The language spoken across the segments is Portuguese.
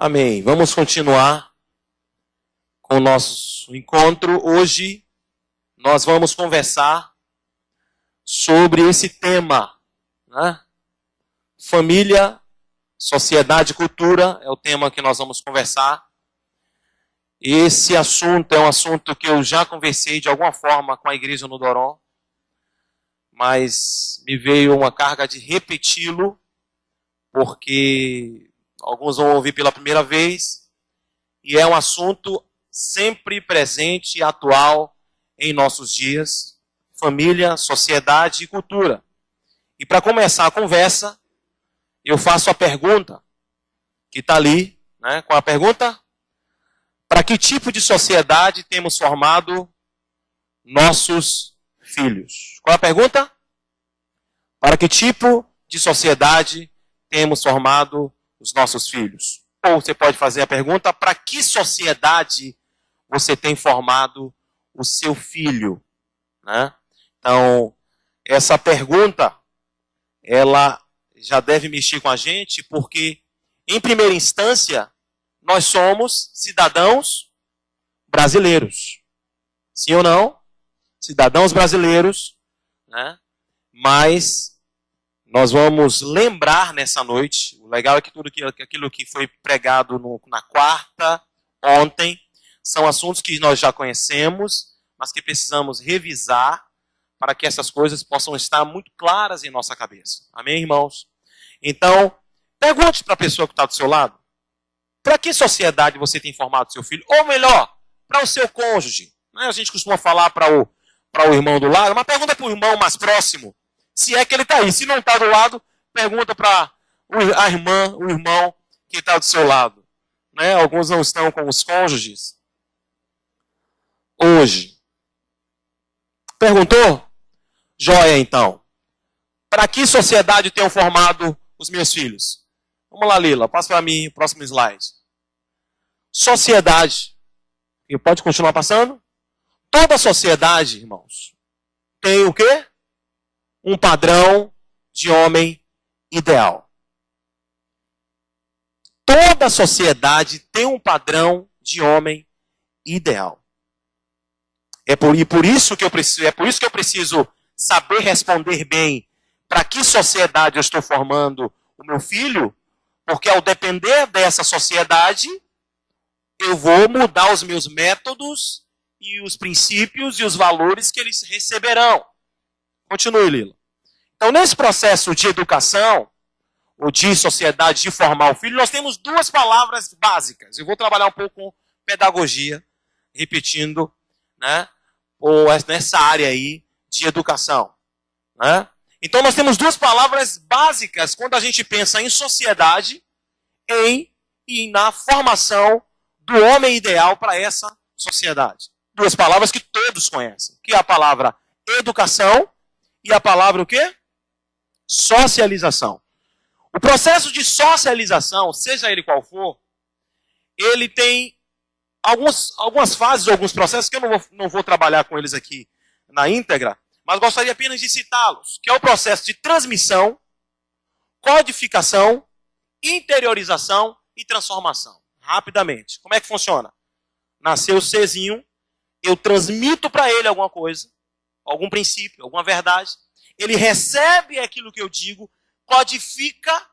Amém. Vamos continuar com o nosso encontro. Hoje nós vamos conversar sobre esse tema, né? Família, sociedade e cultura é o tema que nós vamos conversar. Esse assunto é um assunto que eu já conversei de alguma forma com a igreja no Doron, mas me veio uma carga de repeti-lo, porque alguns vão ouvir pela primeira vez, e é um assunto sempre presente e atual em nossos dias: família, sociedade e cultura. E para começar a conversa, eu faço a pergunta que está ali, né? Com a pergunta: para que tipo de sociedade temos formado nossos filhos? Qual é a pergunta? Para que tipo de sociedade temos formado os nossos filhos? Ou você pode fazer a pergunta: para que sociedade você tem formado o seu filho? Né? Então, essa pergunta, ela já deve mexer com a gente, porque, em primeira instância, nós somos cidadãos brasileiros. Sim ou não? Cidadãos brasileiros, né? Mas nós vamos lembrar nessa noite, o legal é que aquilo que foi pregado na quarta, ontem, são assuntos que nós já conhecemos, mas que precisamos revisar para que essas coisas possam estar muito claras em nossa cabeça. Amém, irmãos? Então, pergunte para a pessoa que está do seu lado: para que sociedade você tem formado seu filho? Ou melhor, para o seu cônjuge. A gente costuma falar para o irmão do lado, mas pergunta para o irmão mais próximo, se é que ele está aí. Se não está do lado, pergunta para a irmã, o irmão que está do seu lado. Né? Alguns não estão com os cônjuges hoje. Perguntou? Joia, então. Para que sociedade tenho formado os meus filhos? Vamos lá, Lila, passa para mim o próximo slide. Sociedade. E pode continuar passando? Toda sociedade, irmãos, tem o quê? Um padrão de homem ideal. Toda sociedade tem um padrão de homem ideal. É por isso que eu preciso saber responder bem para que sociedade eu estou formando o meu filho, porque ao depender dessa sociedade, eu vou mudar os meus métodos e os princípios e os valores que eles receberão. Continue, Lila. Então, nesse processo de educação, ou de sociedade, de formar o filho, nós temos duas palavras básicas. Eu vou trabalhar um pouco com pedagogia, repetindo, né, ou nessa área aí de educação. Né? Então, nós temos duas palavras básicas quando a gente pensa em sociedade e na formação do homem ideal para essa sociedade. Duas palavras que todos conhecem, que é a palavra educação e a palavra o quê? Socialização. O processo de socialização, seja ele qual for, ele tem algumas fases, alguns processos que eu não vou trabalhar com eles aqui na íntegra, mas gostaria apenas de citá-los, que é o processo de transmissão, codificação, interiorização e transformação. Rapidamente. Como é que funciona? Nasceu o Czinho, eu transmito para ele alguma coisa, algum princípio, alguma verdade. Ele recebe aquilo que eu digo, codifica,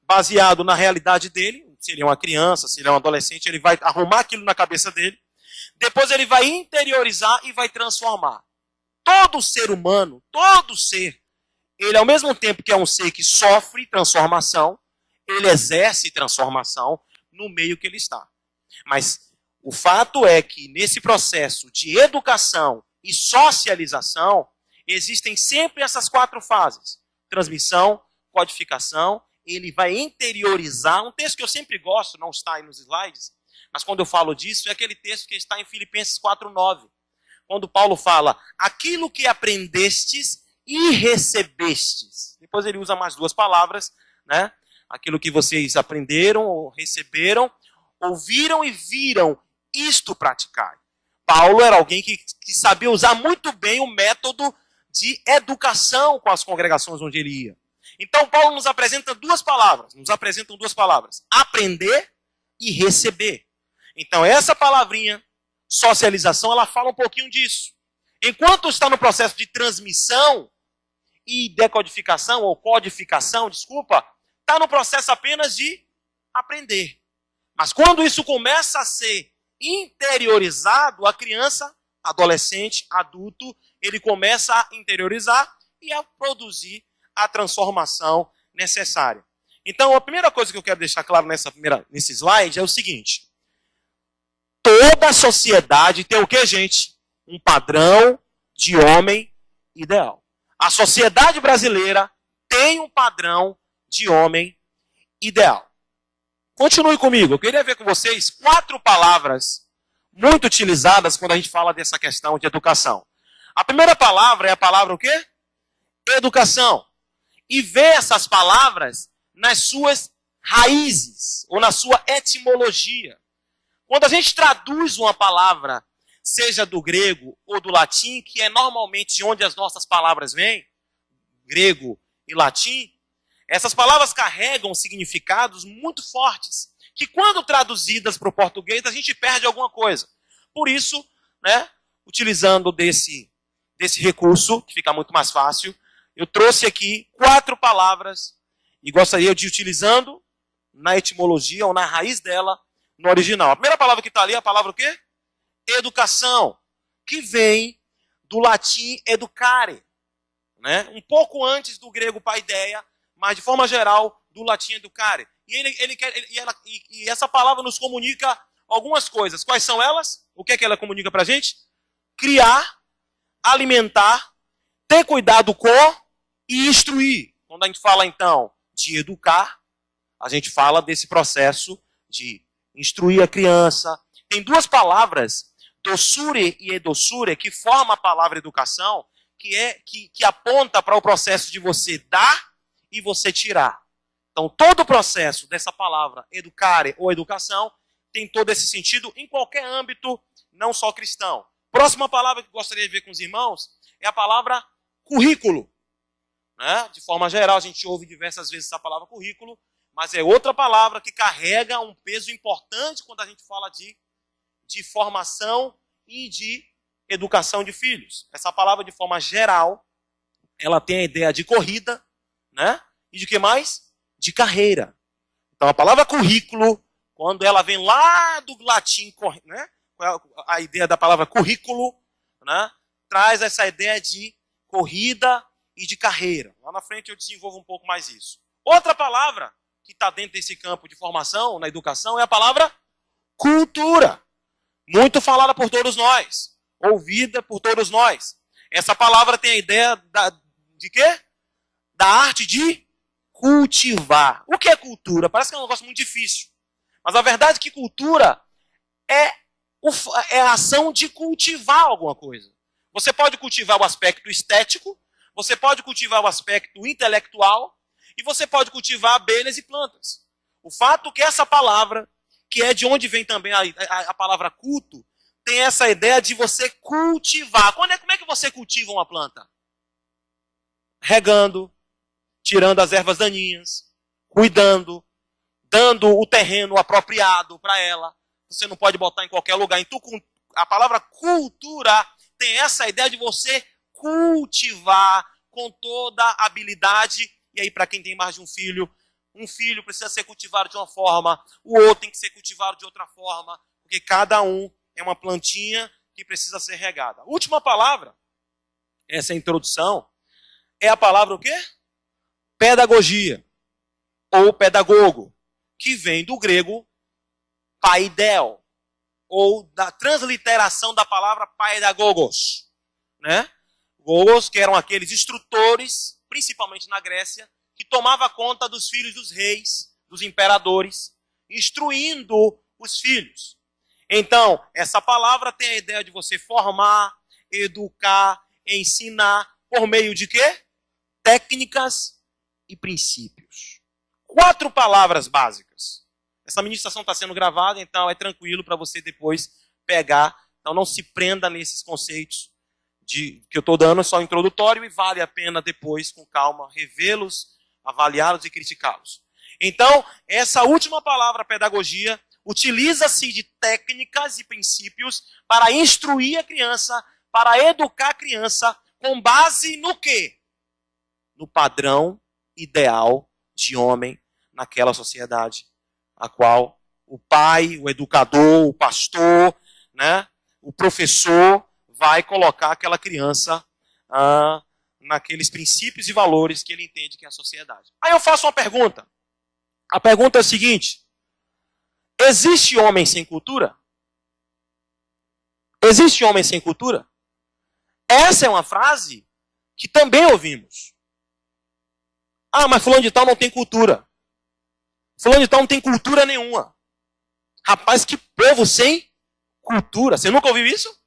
baseado na realidade dele. Se ele é uma criança, se ele é um adolescente, ele vai arrumar aquilo na cabeça dele. Depois ele vai interiorizar e vai transformar. Todo ser humano, todo ser, ele ao mesmo tempo que é um ser que sofre transformação, ele exerce transformação no meio que ele está. Mas o fato é que nesse processo de educação e socialização, existem sempre essas quatro fases: transmissão, codificação, ele vai interiorizar. Um texto que eu sempre gosto, não está aí nos slides, mas quando eu falo disso, é aquele texto que está em Filipenses 4:9. Quando Paulo fala: aquilo que aprendestes e recebestes. Depois ele usa mais duas palavras, né? Aquilo que vocês aprenderam ou receberam, ouviram e viram, isto praticai. Paulo era alguém que sabia usar muito bem o método de educação com as congregações onde ele ia. Então Paulo nos apresenta duas palavras. Aprender e receber. Então, essa palavrinha, socialização, ela fala um pouquinho disso. Enquanto está no processo de transmissão e decodificação, ou codificação, desculpa, está no processo apenas de aprender. Mas quando isso começa a ser interiorizado, a criança, adolescente, adulto, ele começa a interiorizar e a produzir a transformação necessária. Então, a primeira coisa que eu quero deixar claro nesse slide é o seguinte. Toda sociedade tem o que, gente? Um padrão de homem ideal. A sociedade brasileira tem um padrão de homem ideal. Continue comigo. Eu queria ver com vocês 4 palavras muito utilizadas quando a gente fala dessa questão de educação. A primeira palavra é a palavra o quê? Educação. E ver essas palavras nas suas raízes, ou na sua etimologia. Quando a gente traduz uma palavra, seja do grego ou do latim, que é normalmente de onde as nossas palavras vêm, grego e latim, essas palavras carregam significados muito fortes, que quando traduzidas para o português, a gente perde alguma coisa. Por isso, né, utilizando desse recurso, que fica muito mais fácil, eu trouxe aqui 4 palavras e gostaria de ir utilizando na etimologia ou na raiz dela no original. A primeira palavra que está ali é a palavra o quê? Educação, que vem do latim educare, né? Um pouco antes do grego paideia, mas de forma geral do latim educare. E essa palavra nos comunica algumas coisas. Quais são elas? O que é que ela comunica para a gente? Criar, alimentar, ter cuidado com e instruir. Quando a gente fala, então, de educar, a gente fala desse processo de instruir a criança. Tem 2 palavras, doçure e edoçure, que formam a palavra educação, que aponta para o processo de você dar e você tirar. Então, todo o processo dessa palavra, educare ou educação, tem todo esse sentido em qualquer âmbito, não só cristão. Próxima palavra que eu gostaria de ver com os irmãos é a palavra currículo. Né? De forma geral, a gente ouve diversas vezes essa palavra currículo, mas é outra palavra que carrega um peso importante quando a gente fala de formação e de educação de filhos. Essa palavra, de forma geral, ela tem a ideia de corrida, né? E de que mais? De carreira. Então, a palavra currículo, quando ela vem lá do latim, né? A ideia da palavra currículo, né? Traz essa ideia de corrida e de carreira. Lá na frente eu desenvolvo um pouco mais isso. Outra palavra que está dentro desse campo de formação, na educação, é a palavra cultura. Muito falada por todos nós. Ouvida por todos nós. Essa palavra tem a ideia de quê? Da arte de cultivar. O que é cultura? Parece que é um negócio muito difícil. Mas a verdade é que cultura é a ação de cultivar alguma coisa. Você pode cultivar o aspecto estético, você pode cultivar o aspecto intelectual, e você pode cultivar abelhas e plantas. O fato é que essa palavra, que é de onde vem também a palavra culto, tem essa ideia de você cultivar. Como é que você cultiva uma planta? Regando, tirando as ervas daninhas, cuidando, dando o terreno apropriado para ela. Você não pode botar em qualquer lugar. Então, a palavra cultura tem essa ideia de você cultivar com toda a habilidade. E aí, para quem tem mais de um filho precisa ser cultivado de uma forma, o outro tem que ser cultivado de outra forma, porque cada um é uma plantinha que precisa ser regada. A última palavra, essa introdução, é a palavra o quê? Pedagogia, ou pedagogo, que vem do grego paidel, ou da transliteração da palavra paidagogos, né? Gogos, que eram aqueles instrutores, principalmente na Grécia, que tomava conta dos filhos dos reis, dos imperadores, instruindo os filhos. Então, essa palavra tem a ideia de você formar, educar, ensinar, por meio de quê? Técnicas e princípios. 4 palavras básicas. Essa ministração está sendo gravada, então é tranquilo para você depois pegar. Então não se prenda nesses conceitos que eu estou dando, é só introdutório e vale a pena depois, com calma, revê-los, avaliá-los e criticá-los. Então, essa última palavra, pedagogia, utiliza-se de técnicas e princípios para instruir a criança, para educar a criança, com base no quê? No padrão ideal de homem naquela sociedade, a qual o pai, o educador, o pastor, né, o professor vai colocar aquela criança naqueles princípios e valores que ele entende que é a sociedade. Aí eu faço uma pergunta. A pergunta é a seguinte: existe homem sem cultura? Existe homem sem cultura? Essa é uma frase que também ouvimos. Ah, mas fulano de tal não tem cultura. Fulano de tal não tem cultura nenhuma. Rapaz, que povo sem cultura. Você nunca ouviu isso?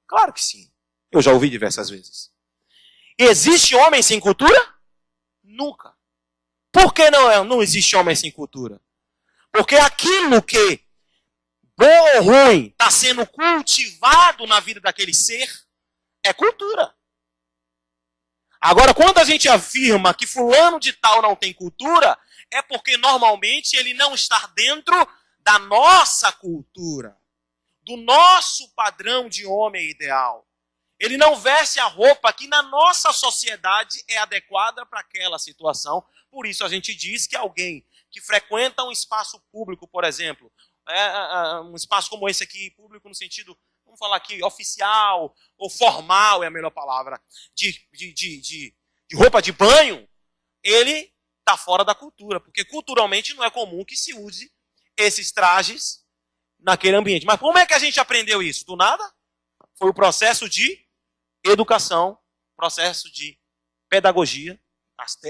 Claro que sim. Eu já ouvi diversas vezes. Existe homem sem cultura? Nunca. Por que não existe homem sem cultura? Porque aquilo que, bom ou ruim, está sendo cultivado na vida daquele ser, é cultura. Agora, quando a gente afirma que fulano de tal não tem cultura, é porque normalmente ele não está dentro da nossa cultura, do nosso padrão de homem ideal. Ele não veste a roupa que na nossa sociedade é adequada para aquela situação. Por isso a gente diz que alguém que frequenta um espaço público, por exemplo, um espaço como esse aqui, público no sentido, vamos falar aqui, oficial ou formal é a melhor palavra, de roupa de banho, ele está fora da cultura, porque culturalmente não é comum que se use esses trajes naquele ambiente. Mas como é que a gente aprendeu isso? Do nada? Foi o processo de educação, processo de pedagogia,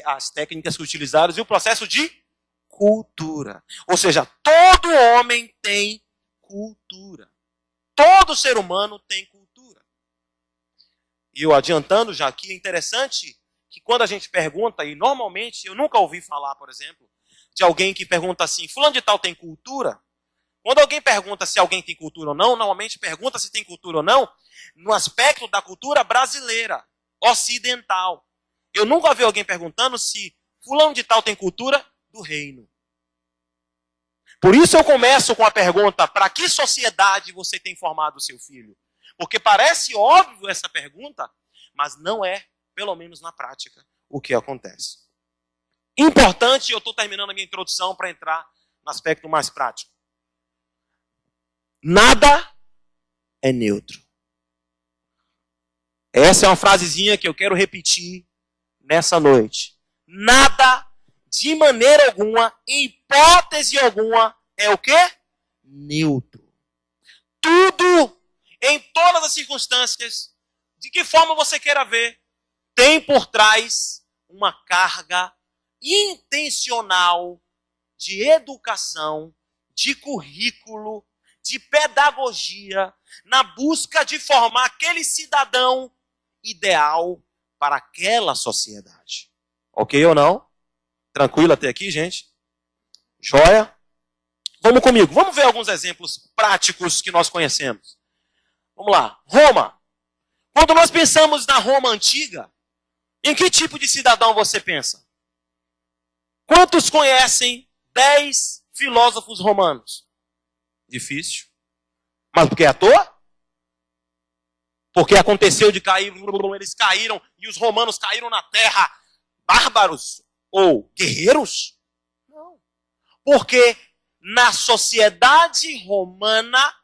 as técnicas que utilizaram, e o processo de cultura. Ou seja, todo homem tem cultura. Todo ser humano tem cultura. E eu adiantando já aqui, é interessante que quando a gente pergunta, e normalmente eu nunca ouvi falar, por exemplo, de alguém que pergunta assim, fulano de tal tem cultura? Quando alguém pergunta se alguém tem cultura ou não, normalmente pergunta se tem cultura ou não, no aspecto da cultura brasileira, ocidental. Eu nunca vi alguém perguntando se fulano de tal tem cultura do reino. Por isso eu começo com a pergunta, para que sociedade você tem formado o seu filho? Porque parece óbvio essa pergunta, mas não é, pelo menos na prática, o que acontece. Importante, eu estou terminando a minha introdução para entrar no aspecto mais prático. Nada é neutro. Essa é uma frasezinha que eu quero repetir nessa noite. Nada, de maneira alguma, em hipótese alguma, é o quê? Neutro. Tudo, em todas as circunstâncias, de que forma você queira ver, tem por trás uma carga intencional de educação, de currículo, de pedagogia, na busca de formar aquele cidadão ideal para aquela sociedade. Ok ou não? Tranquilo até aqui, gente? Joia? Vamos comigo. Vamos ver alguns exemplos práticos que nós conhecemos. Vamos lá. Roma. Quando nós pensamos na Roma antiga, em que tipo de cidadão você pensa? Quantos conhecem 10 filósofos romanos? Difícil. Mas porque é à toa? Porque aconteceu de cair, eles caíram e os romanos caíram na terra bárbaros ou guerreiros? Não. Porque na sociedade romana,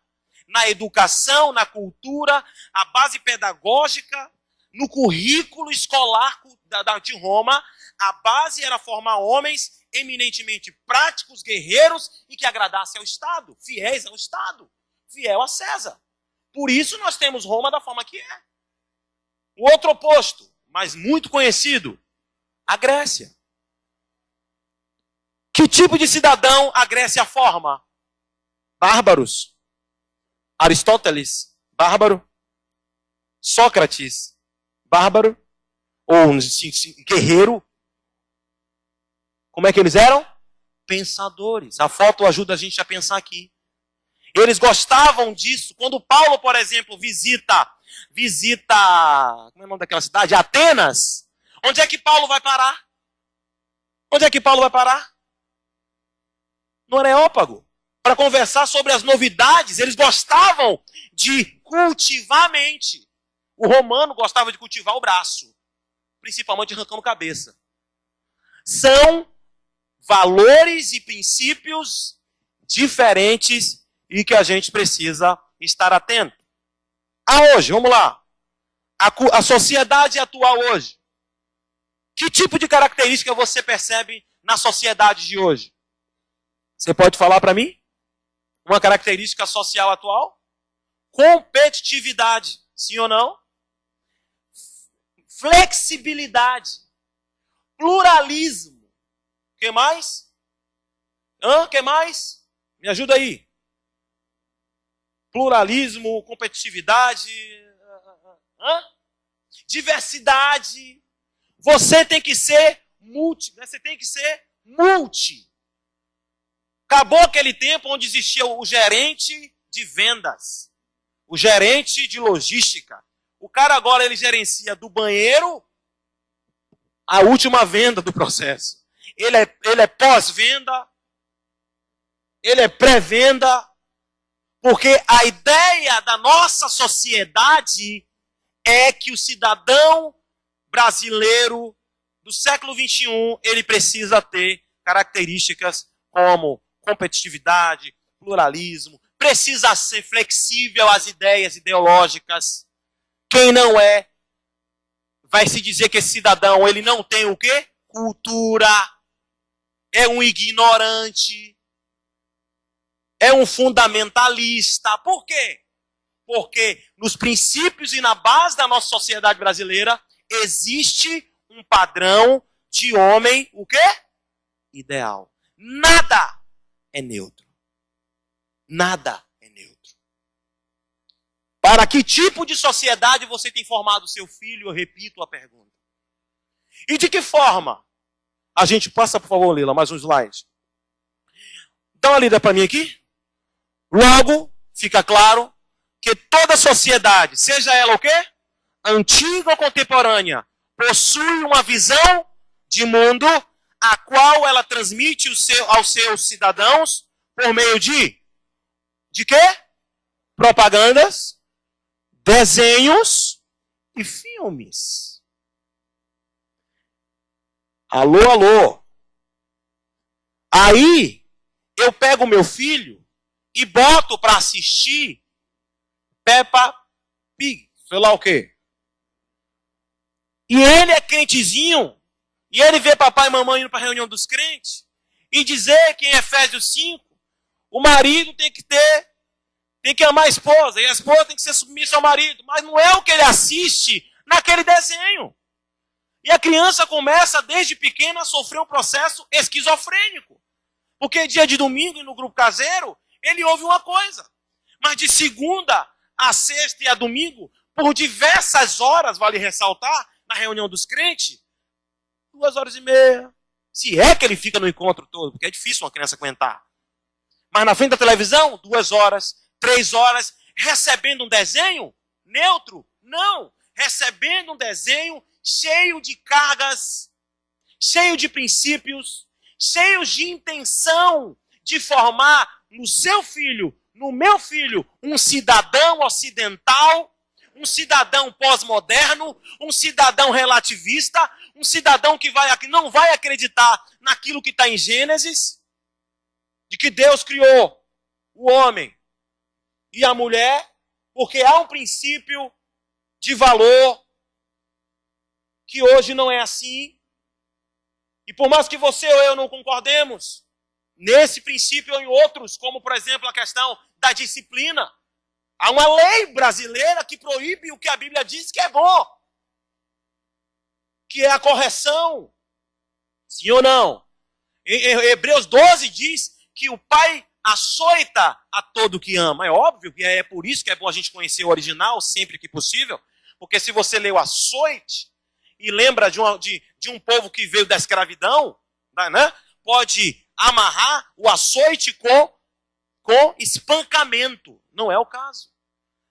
na educação, na cultura, a base pedagógica, no currículo escolar de Roma, a base era formar homens eminentemente práticos, guerreiros e que agradassem ao Estado, fiéis ao Estado, fiel a César. Por isso nós temos Roma da forma que é. O outro oposto, mas muito conhecido, a Grécia. Que tipo de cidadão a Grécia forma? Bárbaros. Aristóteles, bárbaro. Sócrates, bárbaro. Ou guerreiro. Como é que eles eram? Pensadores. A foto ajuda a gente a pensar aqui. Eles gostavam disso. Quando Paulo, por exemplo, visita, como é o nome daquela cidade? Atenas. Onde é que Paulo vai parar? Onde é que Paulo vai parar? No Areópago. para conversar sobre as novidades. Eles gostavam de cultivar a mente. O romano gostava de cultivar o braço, principalmente arrancando cabeça. São valores e princípios diferentes e que a gente precisa estar atento. Hoje, vamos lá. A sociedade atual hoje. Que tipo de característica você percebe na sociedade de hoje? Você pode falar para mim? Uma característica social atual? Competitividade, sim ou não? Flexibilidade. Pluralismo. O que mais? O que mais? Me ajuda aí. Pluralismo, competitividade, diversidade. Você tem que ser multi. Você tem que ser multi. Acabou aquele tempo onde existia o gerente de vendas, o gerente de logística. O cara agora ele gerencia do banheiro a última venda do processo. Ele é pós-venda, ele é pré-venda, porque a ideia da nossa sociedade é que o cidadão brasileiro do século XXI, ele precisa ter características como competitividade, pluralismo, precisa ser flexível às ideias ideológicas. Quem não é, vai se dizer que esse cidadão, ele não tem o quê? Cultura, é um ignorante, é um fundamentalista. Por quê? Porque nos princípios e na base da nossa sociedade brasileira, existe um padrão de homem, o quê? Ideal. Nada é neutro. Nada é neutro. Para que tipo de sociedade você tem formado seu filho? Eu repito a pergunta. E de que forma? A gente passa, por favor, Lila, mais um slide. Dá uma lida para mim aqui. Logo, fica claro que toda sociedade, seja ela o quê? Antiga ou contemporânea, possui uma visão de mundo a qual ela transmite aos seus cidadãos por meio de quê? Propagandas, desenhos e filmes. Alô, alô. Aí, eu pego o meu filho e boto para assistir Peppa Pig, sei lá o quê. E ele é crentezinho, e ele vê papai e mamãe indo para a reunião dos crentes, e dizer que em Efésios 5, o marido tem que amar a esposa, e a esposa tem que ser submissa ao marido. Mas não é o que ele assiste naquele desenho. E a criança começa, desde pequena, a sofrer um processo esquizofrênico. Porque dia de domingo, no grupo caseiro, ele ouve uma coisa. Mas de segunda a sexta e a domingo, por diversas horas, vale ressaltar, na reunião dos crentes, 2h30. Se é que ele fica no encontro todo, porque é difícil uma criança aguentar. Mas na frente da televisão, 2 horas, 3 horas, recebendo um desenho neutro? Não. Recebendo um desenho cheio de cargas, cheio de princípios, cheio de intenção de formar no seu filho, no meu filho, um cidadão ocidental, um cidadão pós-moderno, um cidadão relativista, um cidadão que não vai acreditar naquilo que está em Gênesis, de que Deus criou o homem e a mulher, porque há um princípio de valor que hoje não é assim. E por mais que você ou eu não concordemos nesse princípio ou em outros, como por exemplo a questão da disciplina, há uma lei brasileira que proíbe o que a Bíblia diz que é bom, que é a correção. Sim ou não? Em Hebreus 12 diz que o pai açoita a todo que ama. É óbvio que é por isso que é bom a gente conhecer o original sempre que possível, porque se você lê o açoite e lembra de um povo que veio da escravidão, né, pode amarrar o açoite com espancamento. Não é o caso.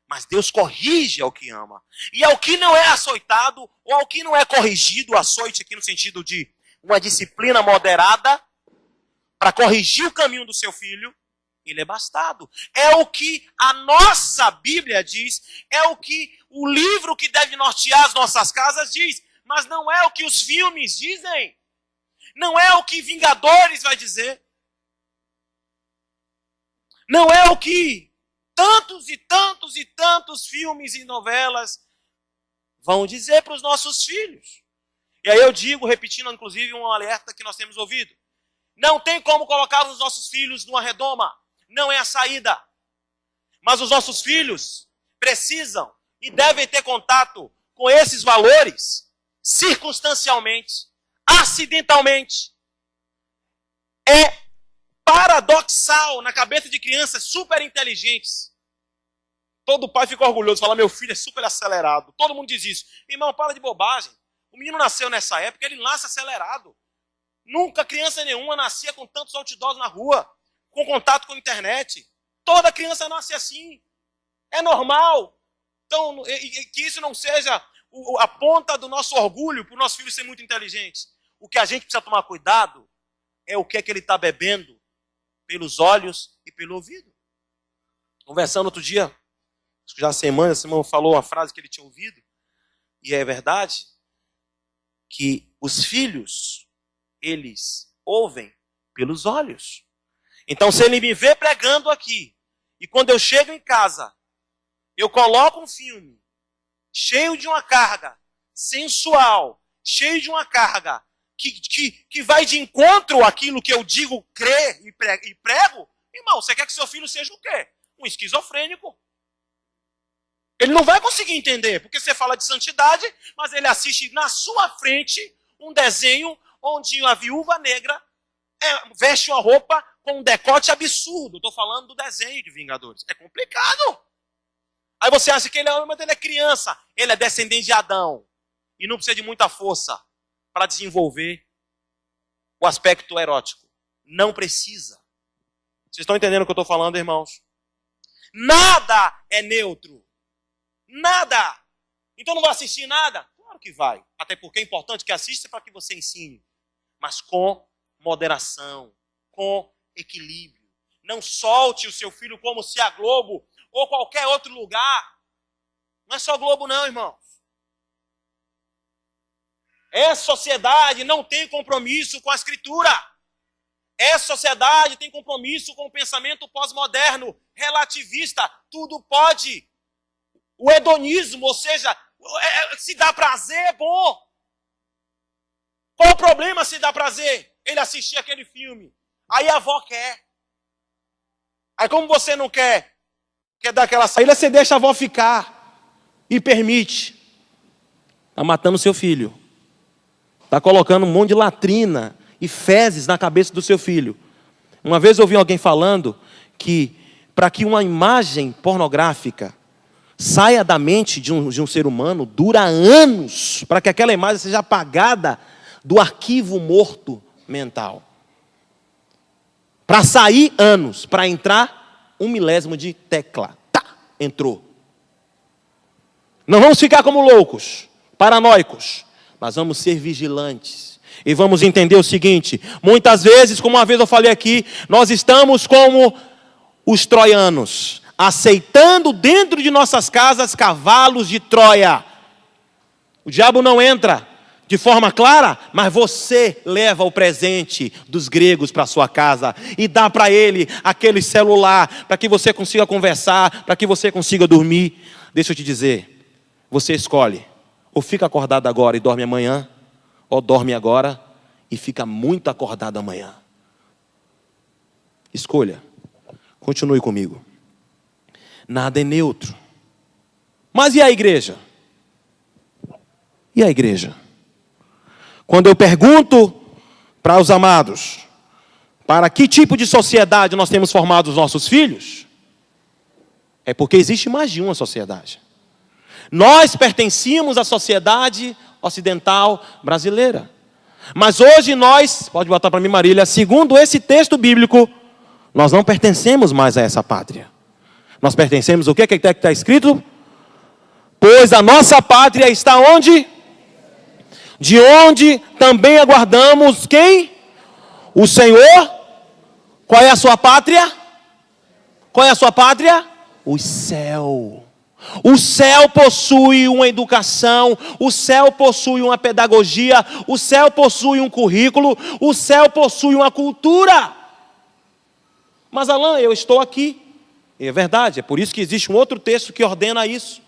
Mas Deus corrige ao que ama. E ao que não é açoitado, ou ao que não é corrigido, o açoite aqui no sentido de uma disciplina moderada, para corrigir o caminho do seu filho, ele é bastardo. É o que a nossa Bíblia diz, é o que o livro que deve nortear as nossas casas diz, mas não é o que os filmes dizem. Não é o que Vingadores vai dizer. Não é o que tantos e tantos e tantos filmes e novelas vão dizer para os nossos filhos. E aí eu digo, repetindo inclusive um alerta que nós temos ouvido. Não tem como colocar os nossos filhos numa redoma. Não é a saída. Mas os nossos filhos precisam e devem ter contato com esses valores circunstancialmente, acidentalmente. É paradoxal na cabeça de crianças super inteligentes. Todo pai fica orgulhoso, fala, meu filho é super acelerado. Todo mundo diz isso. Irmão, para de bobagem. O menino nasceu nessa época, ele nasce acelerado. Nunca criança nenhuma nascia com tantos outdoors na rua, com contato com a internet. Toda criança nasce assim. É normal. Então, que isso não seja a ponta do nosso orgulho para o nosso filho ser muito inteligente. O que a gente precisa tomar cuidado é o que é que ele está bebendo pelos olhos e pelo ouvido. Conversando outro dia, acho que já há semanas, esse irmão falou uma frase que ele tinha ouvido, e é verdade, que os filhos, eles ouvem pelos olhos. Então, se ele me vê pregando aqui, e quando eu chego em casa, eu coloco um filme cheio de uma carga sensual, cheio de uma carga que vai de encontro àquilo que eu digo, crer e prego, irmão, você quer que seu filho seja o quê? Um esquizofrênico. Ele não vai conseguir entender, porque você fala de santidade, mas ele assiste na sua frente um desenho onde a viúva negra veste uma roupa com um decote absurdo. Estou falando do desenho de Vingadores. É complicado. Aí você acha que ele é homem, mas ele é criança. Ele é descendente de Adão. E não precisa de muita força para desenvolver o aspecto erótico. Não precisa. Vocês estão entendendo o que eu estou falando, irmãos? Nada é neutro. Nada. Então não vai assistir nada? Claro que vai. Até porque é importante que assista para que você ensine. Mas com moderação, com equilíbrio. Não solte o seu filho como se a Globo ou qualquer outro lugar. Não é só Globo não, irmãos. Essa sociedade não tem compromisso com a Escritura. Essa sociedade tem compromisso com o pensamento pós-moderno, relativista. Tudo pode. O hedonismo, ou seja, se dá prazer, é bom. Qual o problema se dá prazer? Ele assistir aquele filme. Aí a avó quer. Aí como você não quer dar aquela saída, você deixa a avó ficar. E permite. Está matando seu filho. Está colocando um monte de latrina e fezes na cabeça do seu filho. Uma vez eu ouvi alguém falando que para que uma imagem pornográfica saia da mente de um ser humano, dura anos para que aquela imagem seja apagada do arquivo morto mental. Para sair, anos. Para entrar, 1 milésimo de tecla. Tá, entrou. Não vamos ficar como loucos, paranoicos, mas vamos ser vigilantes. E vamos entender o seguinte, muitas vezes, como uma vez eu falei aqui, nós estamos como os troianos, aceitando dentro de nossas casas cavalos de Troia. O diabo não entra de forma clara, mas você leva o presente dos gregos para sua casa e dá para ele aquele celular para que você consiga conversar, para que você consiga dormir. Deixa eu te dizer, você escolhe, ou fica acordado agora e dorme amanhã, ou dorme agora e fica muito acordado amanhã. Escolha, continue comigo. Nada é neutro. Mas e a igreja? E a igreja? Quando eu pergunto para os amados, para que tipo de sociedade nós temos formado os nossos filhos? É porque existe mais de uma sociedade. Nós pertencíamos à sociedade ocidental brasileira. Mas hoje nós, pode botar para mim Marília, segundo esse texto bíblico, nós não pertencemos mais a essa pátria. Nós pertencemos o que está escrito? Pois a nossa pátria está onde? De onde também aguardamos quem? O Senhor. Qual é a sua pátria? Qual é a sua pátria? O céu. O céu possui uma educação, o céu possui uma pedagogia, o céu possui um currículo, o céu possui uma cultura. Mas Alain, eu estou aqui. É verdade, é por isso que existe um outro texto que ordena isso.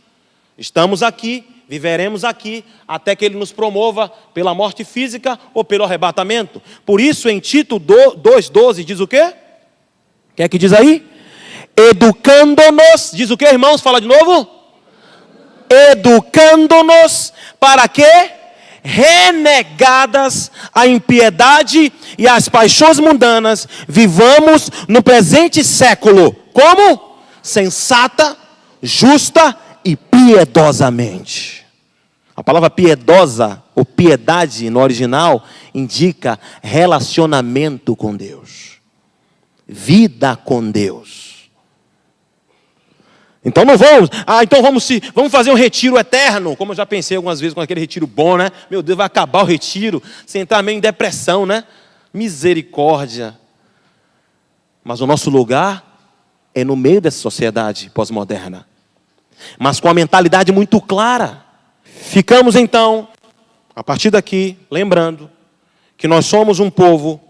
Estamos aqui, viveremos aqui, até que Ele nos promova pela morte física ou pelo arrebatamento. Por isso, em Tito 2,12 diz o quê? O que é que diz aí? Educando-nos, diz o quê, irmãos? Fala de novo. Educando-nos para quê? Renegadas a impiedade e as paixões mundanas, vivamos no presente século. Como? Sensata, justa e piedosamente. A palavra piedosa ou piedade no original indica relacionamento com Deus, vida com Deus. Então não vamos, então vamos fazer um retiro eterno, como eu já pensei algumas vezes com aquele retiro bom, né? Meu Deus, vai acabar o retiro, sem entrar meio em depressão, né? Misericórdia. Mas o nosso lugar é no meio dessa sociedade pós-moderna, mas com a mentalidade muito clara. Ficamos então, a partir daqui, lembrando que nós somos um povo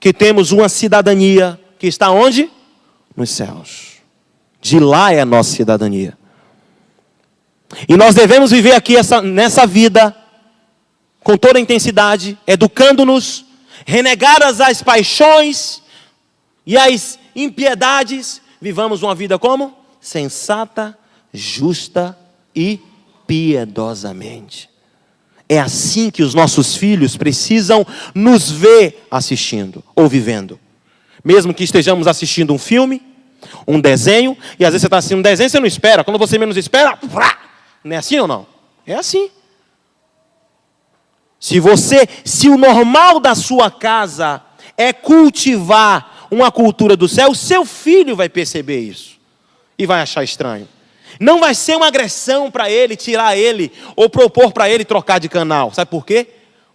que temos uma cidadania que está onde? Nos céus. De lá é a nossa cidadania. E nós devemos viver aqui nessa vida com toda a intensidade, educando-nos, renegadas as paixões e as impiedades, vivamos uma vida como? Sensata, justa e piedosamente. É assim que os nossos filhos precisam nos ver assistindo ou vivendo. Mesmo que estejamos assistindo um filme, um desenho, e às vezes você está assistindo um desenho e você não espera. Quando você menos espera, não é assim ou não? É assim. Se o normal da sua casa é cultivar uma cultura do céu, o seu filho vai perceber isso e vai achar estranho. Não vai ser uma agressão para ele, tirar ele, ou propor para ele trocar de canal. Sabe por quê?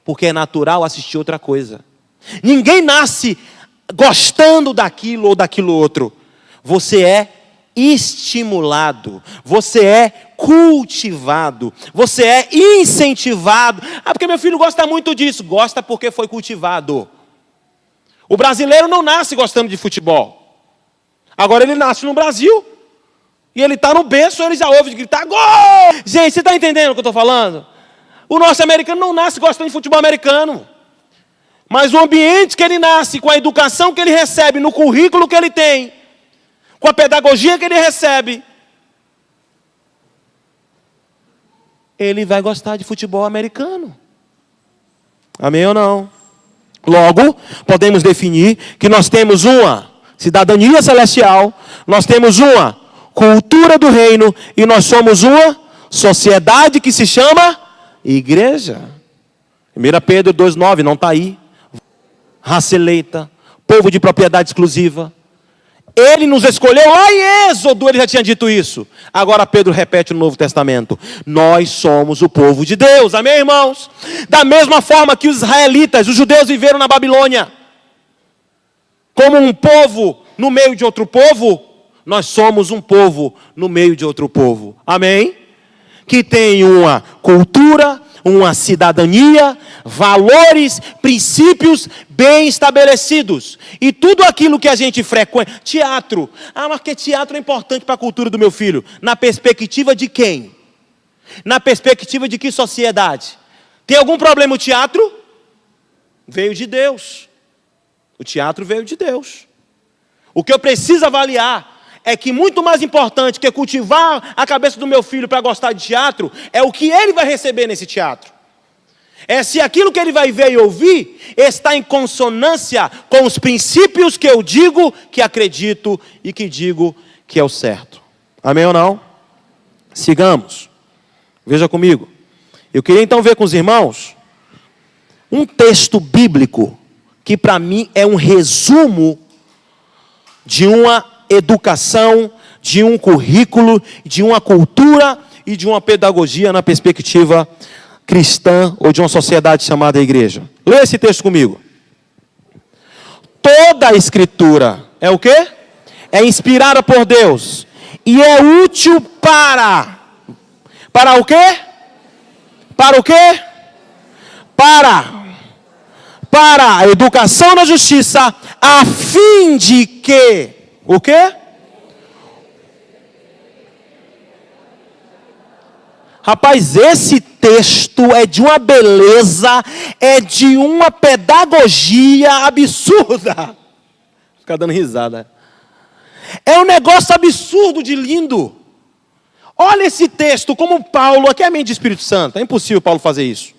Porque é natural assistir outra coisa. Ninguém nasce gostando daquilo ou daquilo outro. Você é estimulado, você é cultivado, você é incentivado. Porque meu filho gosta muito disso. Gosta porque foi cultivado. O brasileiro não nasce gostando de futebol. Agora ele nasce no Brasil e ele está no berço, ele já ouve gritar gol! Gente, você está entendendo o que eu estou falando? O norte-americano não nasce gostando de futebol americano. Mas o ambiente que ele nasce, com a educação que ele recebe, no currículo que ele tem, com a pedagogia que ele recebe, ele vai gostar de futebol americano. Amém ou não? Logo, podemos definir que nós temos uma cidadania celestial, nós temos uma cultura do reino e nós somos uma sociedade que se chama igreja. 1 Pedro 2,9, não está aí. Raça eleita, povo de propriedade exclusiva. Ele nos escolheu lá em Êxodo, ele já tinha dito isso. Agora Pedro repete no Novo Testamento. Nós somos o povo de Deus, amém, irmãos? Da mesma forma que os israelitas, os judeus viveram na Babilônia como um povo no meio de outro povo, nós somos um povo no meio de outro povo, amém? Que tem uma cultura, uma cidadania, valores, princípios bem estabelecidos. E tudo aquilo que a gente frequenta. Teatro. Mas que teatro é importante para a cultura do meu filho? Na perspectiva de quem? Na perspectiva de que sociedade? Tem algum problema o teatro? Veio de Deus. O teatro veio de Deus. O que eu preciso avaliar é que muito mais importante que cultivar a cabeça do meu filho para gostar de teatro, é o que ele vai receber nesse teatro. É se aquilo que ele vai ver e ouvir está em consonância com os princípios que eu digo, que acredito e que digo que é o certo. Amém ou não? Sigamos. Veja comigo. Eu queria então ver com os irmãos um texto bíblico que para mim é um resumo de uma educação, de um currículo, de uma cultura e de uma pedagogia na perspectiva cristã ou de uma sociedade chamada igreja. Leia esse texto comigo. Toda a escritura é o quê? é inspirada por Deus e é útil para o quê? Para o quê? Para a educação na justiça, a fim de que o quê? Rapaz, esse texto é de uma beleza, é de uma pedagogia absurda. Fica dando risada. É um negócio absurdo de lindo. Olha esse texto, como Paulo, aqui é a mente de Espírito Santo, é impossível Paulo fazer isso.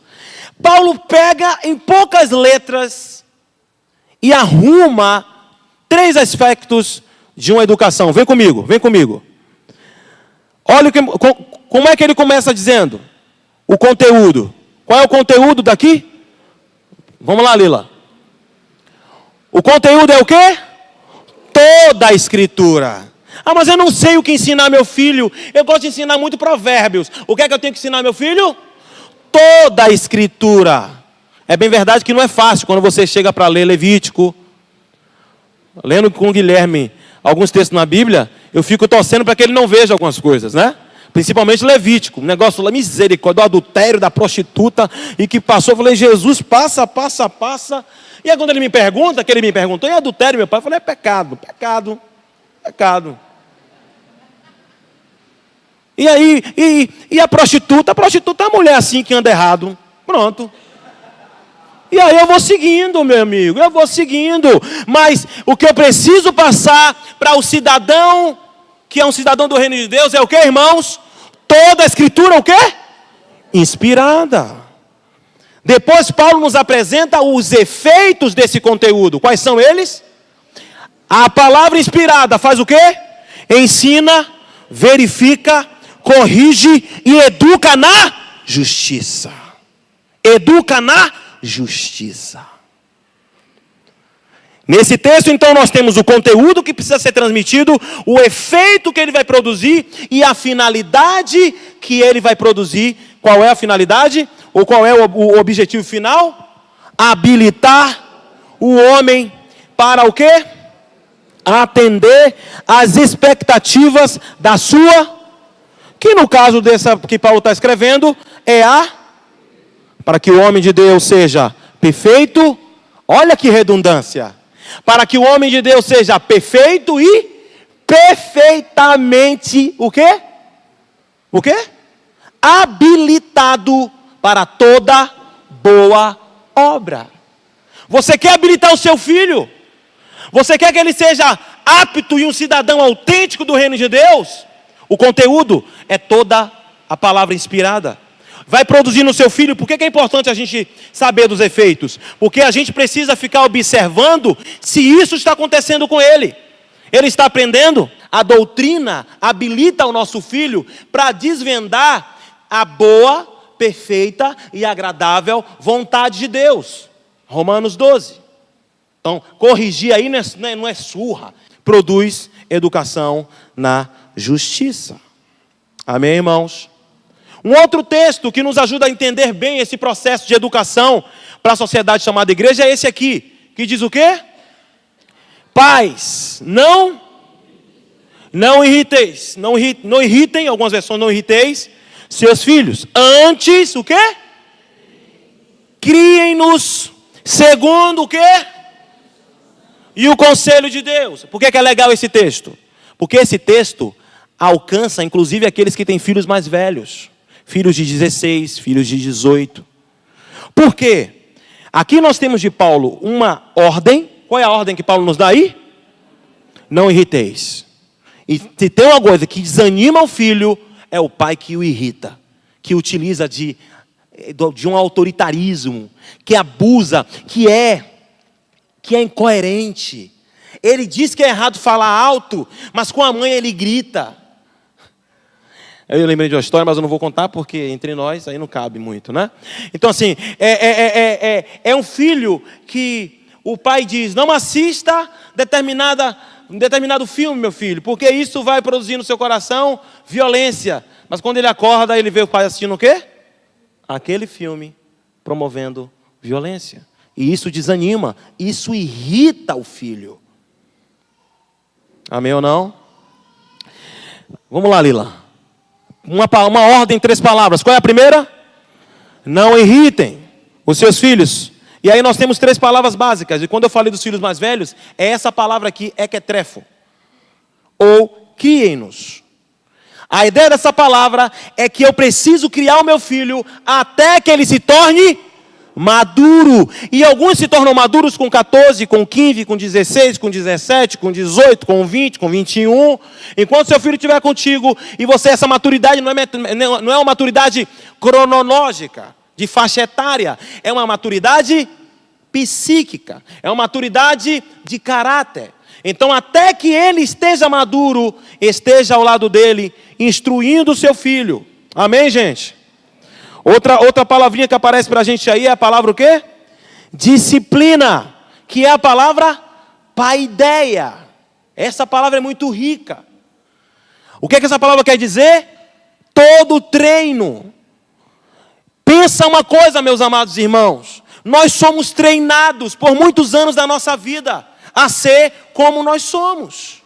Paulo pega em poucas letras e arruma 3 aspectos de uma educação. Vem comigo, vem comigo. Olha como é que ele começa dizendo? O conteúdo. Qual é o conteúdo daqui? Vamos lá, Lila. O conteúdo é o quê? Toda a Escritura. Ah, mas eu não sei o que ensinar meu filho. Eu gosto de ensinar muito provérbios. O que é que eu tenho que ensinar meu filho? Toda a Escritura. É bem verdade que não é fácil quando você chega para ler Levítico. Lendo com o Guilherme alguns textos na Bíblia, eu fico torcendo para que ele não veja algumas coisas, né? Principalmente Levítico, um negócio lá, misericórdia, do adultério, da prostituta, e que passou, eu falei, Jesus, passa. E aí quando ele me pergunta, que ele me perguntou, e adultério, meu pai? Eu falei, é pecado. E aí, e a prostituta? A prostituta é uma mulher assim que anda errado. Pronto. E aí eu vou seguindo, meu amigo, eu vou seguindo. Mas o que eu preciso passar para o cidadão, que é um cidadão do reino de Deus, é o que, irmãos? Toda a Escritura, o quê? Inspirada. Depois Paulo nos apresenta os efeitos desse conteúdo. Quais são eles? A palavra inspirada faz o quê? Ensina, verifica, corrige e educa na justiça. Educa na justiça. Nesse texto, então, nós temos o conteúdo que precisa ser transmitido, o efeito que ele vai produzir e a finalidade que ele vai produzir. Qual é a finalidade? Ou qual é o objetivo final? Habilitar o homem para o quê? Atender às expectativas da sua, que no caso dessa que Paulo está escrevendo, é para que o homem de Deus seja perfeito. Olha que redundância. Para que o homem de Deus seja perfeito e perfeitamente o quê? O quê? Habilitado para toda boa obra. Você quer habilitar o seu filho? Você quer que ele seja apto e um cidadão autêntico do reino de Deus? O conteúdo é toda a palavra inspirada. Vai produzir no seu filho. Por que é importante a gente saber dos efeitos? Porque a gente precisa ficar observando se isso está acontecendo com ele. Ele está aprendendo? A doutrina habilita o nosso filho para desvendar a boa, perfeita e agradável vontade de Deus. Romanos 12. Então, corrigir aí não é surra. Produz educação na justiça. Amém, irmãos? Um outro texto que nos ajuda a entender bem esse processo de educação para a sociedade chamada igreja é esse aqui, que diz o quê? Pais, não irriteis, não irritem, algumas versões não irriteis, seus filhos. Antes, o quê? Criem-nos segundo o quê? E o conselho de Deus. Por que é legal esse texto? Porque esse texto alcança, inclusive, aqueles que têm filhos mais velhos. Filhos de 16, filhos de 18. Por quê? Aqui nós temos de Paulo uma ordem. Qual é a ordem que Paulo nos dá aí? Não irriteis. E se tem uma coisa que desanima o filho, é o pai que o irrita. Que utiliza de um autoritarismo, que abusa, que é incoerente. Ele diz que é errado falar alto, mas com a mãe ele grita. Eu lembrei de uma história, mas eu não vou contar porque entre nós aí não cabe muito, né? Então assim, é um filho que o pai diz, não assista determinado filme, meu filho, porque isso vai produzir no seu coração violência. Mas quando ele acorda, ele vê o pai assistindo o quê? Aquele filme promovendo violência. E isso desanima, isso irrita o filho. Amém ou não? Vamos lá, Lila. Uma ordem, 3 palavras. Qual é a primeira? Não irritem os seus filhos. E aí nós temos 3 palavras básicas. E quando eu falei dos filhos mais velhos, é essa palavra aqui, equetrefo. Ou criem-nos. A ideia dessa palavra é que eu preciso criar o meu filho até que ele se torne maduro. E alguns se tornam maduros com 14, com 15, com 16, com 17, com 18, com 20, com 21. Enquanto seu filho estiver contigo e você, essa maturidade não é uma maturidade cronológica, de faixa etária. É uma maturidade psíquica. É uma maturidade de caráter. Então, até que ele esteja maduro, esteja ao lado dele, instruindo o seu filho. Amém, gente? Outra palavrinha que aparece para a gente aí é a palavra o quê? Disciplina, que é a palavra paideia. Essa palavra é muito rica. O que é que essa palavra quer dizer? Todo treino. Pensa uma coisa, meus amados irmãos. Nós somos treinados por muitos anos da nossa vida a ser como nós somos.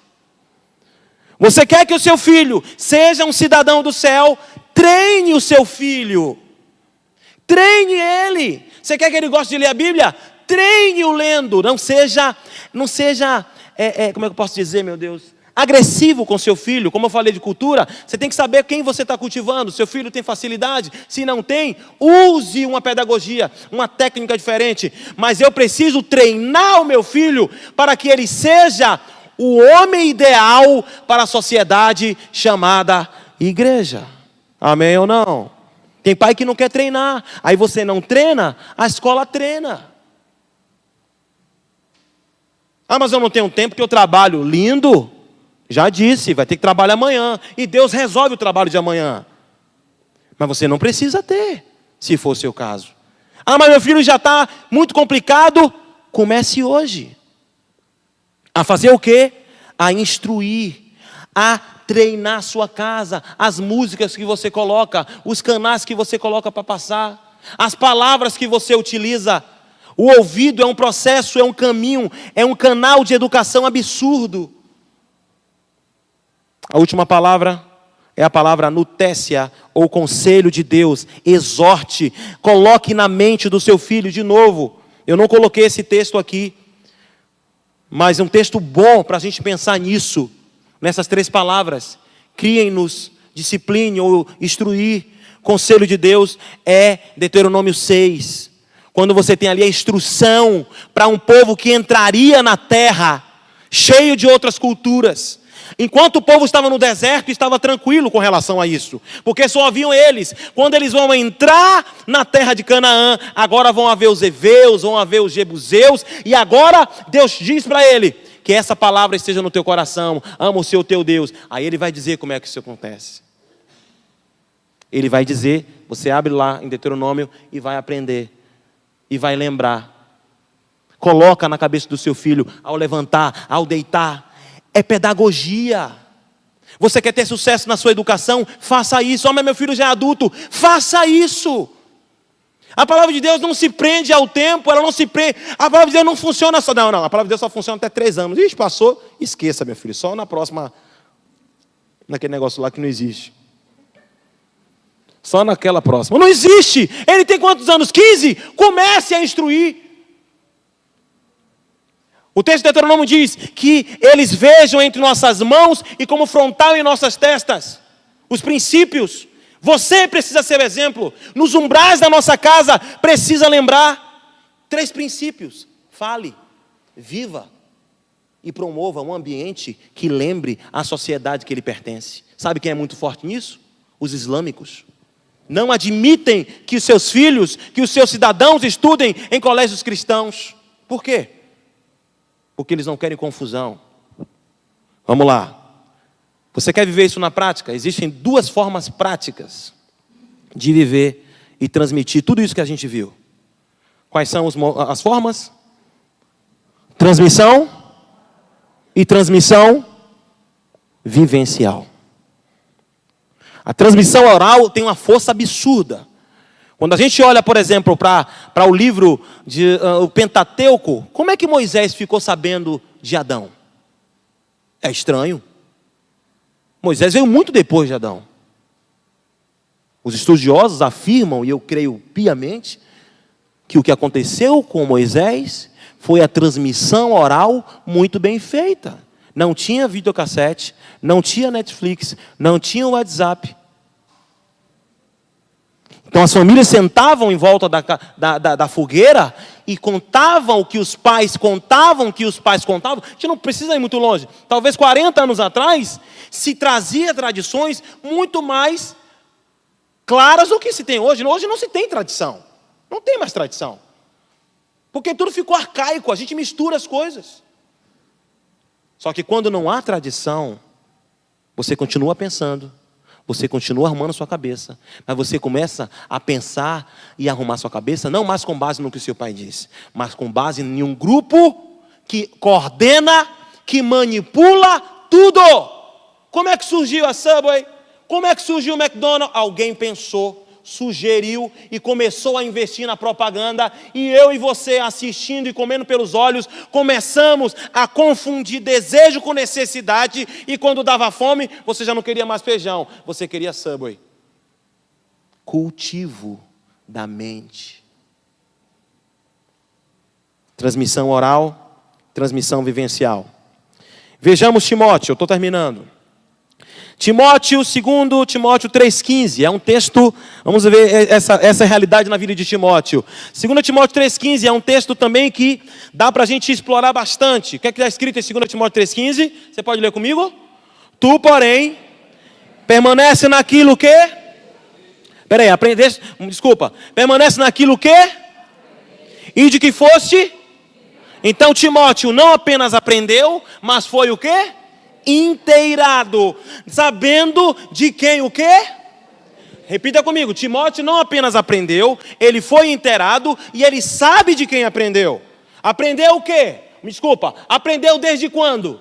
Você quer que o seu filho seja um cidadão do céu? Treine o seu filho. Treine ele. Você quer que ele goste de ler a Bíblia? Treine-o lendo. Não seja, como é que eu posso dizer, meu Deus? Agressivo com seu filho. Como eu falei de cultura, você tem que saber quem você está cultivando. Seu filho tem facilidade? Se não tem, use uma pedagogia, uma técnica diferente. Mas eu preciso treinar o meu filho para que ele seja o homem ideal para a sociedade chamada igreja. Amém ou não? Tem pai que não quer treinar. Aí você não treina, a escola treina. Ah, mas eu não tenho tempo porque eu trabalho. Lindo. Já disse, vai ter que trabalhar amanhã. E Deus resolve o trabalho de amanhã. Mas você não precisa ter, se for o seu caso. Ah, mas meu filho já está muito complicado. Comece hoje. A fazer o quê? A instruir, a treinar a sua casa, as músicas que você coloca, os canais que você coloca para passar, as palavras que você utiliza. O ouvido é um processo, é um caminho, é um canal de educação absurdo. A última palavra é a palavra nutécia, ou conselho de Deus. Exorte, coloque na mente do seu filho de novo. Eu não coloquei esse texto aqui, mas é um texto bom para a gente pensar nisso. Nessas 3 palavras, criem-nos, discipline ou instruir. Conselho de Deus é Deuteronômio 6. Quando você tem ali a instrução para um povo que entraria na terra, cheio de outras culturas. Enquanto o povo estava no deserto, estava tranquilo com relação a isso. Porque só haviam eles. Quando eles vão entrar na terra de Canaã, agora vão haver os heveus, vão haver os jebuseus. E agora Deus diz para ele: que essa palavra esteja no teu coração, ama o Senhor teu Deus. Aí ele vai dizer como é que isso acontece. Ele vai dizer, você abre lá em Deuteronômio e vai aprender. E vai lembrar. Coloca na cabeça do seu filho, ao levantar, ao deitar. É pedagogia. Você quer ter sucesso na sua educação? Faça isso. Mas meu filho já é adulto. Faça isso. A palavra de Deus não se prende ao tempo, ela não se prende. A palavra de Deus não funciona só. Não, a palavra de Deus só funciona até 3 anos. Ixi, passou, esqueça, meu filho. Só na próxima, naquele negócio lá que não existe. Só naquela próxima. Não existe. Ele tem quantos anos? 15? Comece a instruir. O texto de Deuteronômio diz que eles vejam entre nossas mãos e como frontal em nossas testas os princípios. Você precisa ser o exemplo. Nos umbrais da nossa casa, precisa lembrar 3 princípios. Fale, viva e promova um ambiente que lembre a sociedade que ele pertence. Sabe quem é muito forte nisso? Os islâmicos. Não admitem que os seus filhos, que os seus cidadãos estudem em colégios cristãos. Por quê? Porque eles não querem confusão. Vamos lá. Você quer viver isso na prática? Existem 2 formas práticas de viver e transmitir tudo isso que a gente viu. Quais são as formas? Transmissão e transmissão vivencial. A transmissão oral tem uma força absurda. Quando a gente olha, por exemplo, para o livro o Pentateuco, como é que Moisés ficou sabendo de Adão? É estranho. Moisés veio muito depois de Adão. Os estudiosos afirmam, e eu creio piamente, que o que aconteceu com Moisés foi a transmissão oral muito bem feita. Não tinha videocassete, não tinha Netflix, não tinha WhatsApp. Então as famílias sentavam em volta da fogueira e contavam o que os pais contavam, A gente não precisa ir muito longe. Talvez 40 anos atrás, se trazia tradições muito mais claras do que se tem hoje. Hoje não se tem tradição. Não tem mais tradição. Porque tudo ficou arcaico, a gente mistura as coisas. Só que quando não há tradição, você continua pensando, você continua arrumando a sua cabeça, mas você começa a pensar e arrumar sua cabeça, não mais com base no que o seu pai disse, mas com base em um grupo que coordena, que manipula tudo. Como é que surgiu a Subway? Como é que surgiu o McDonald's? Alguém pensou, sugeriu e começou a investir na propaganda, e eu e você assistindo e comendo pelos olhos, começamos a confundir desejo com necessidade, e quando dava fome, você já não queria mais feijão, você queria Subway. Cultivo da mente. Transmissão oral, transmissão vivencial. Vejamos Timóteo, eu estou terminando. Timóteo, 2 Timóteo 3,15, é um texto, vamos ver essa realidade na vida de Timóteo. 2 Timóteo 3,15 é um texto também que dá para a gente explorar bastante. O que é que está escrito em 2 Timóteo 3,15? Você pode ler comigo? Tu, porém, permanece naquilo que... Permanece naquilo que... E de que foste... Então Timóteo não apenas aprendeu, mas foi o quê? Inteirado, sabendo de quem o quê? Repita comigo, Timóteo não apenas aprendeu, ele foi inteirado e ele sabe de quem aprendeu. Aprendeu o quê? Aprendeu desde quando?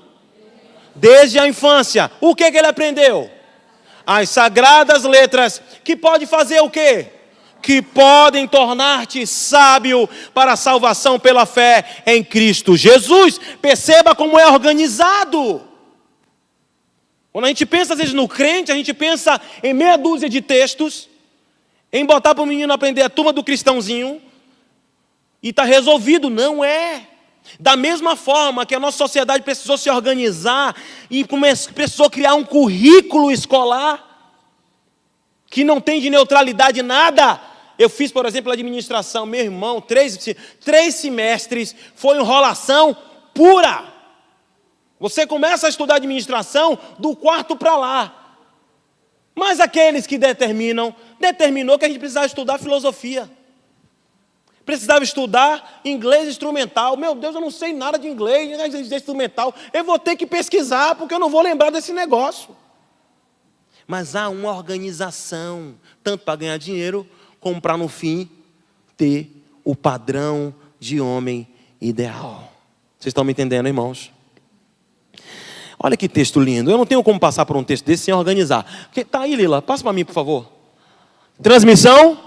Desde a infância. O que que ele aprendeu? As sagradas letras, que pode fazer o quê? Que podem tornar-te sábio para a salvação pela fé em Cristo Jesus. Perceba como é organizado. Quando a gente pensa às vezes no crente, a gente pensa em meia dúzia de textos, em botar para o menino aprender a turma do cristãozinho, e está resolvido. Não é. Da mesma forma que a nossa sociedade precisou se organizar e precisou criar um currículo escolar, que não tem de neutralidade nada. Eu fiz, por exemplo, administração, meu irmão, 3 semestres, foi enrolação pura. Você começa a estudar administração do quarto para lá. Mas aqueles que determinou que a gente precisava estudar filosofia. Precisava estudar inglês instrumental. Meu Deus, eu não sei nada de inglês instrumental. Eu vou ter que pesquisar, porque eu não vou lembrar desse negócio. Mas há uma organização, tanto para ganhar dinheiro, como para, no fim, ter o padrão de homem ideal. Vocês estão me entendendo, irmãos? Olha que texto lindo. Eu não tenho como passar por um texto desse sem organizar. Está aí, Lila. Passa para mim, por favor. Transmissão.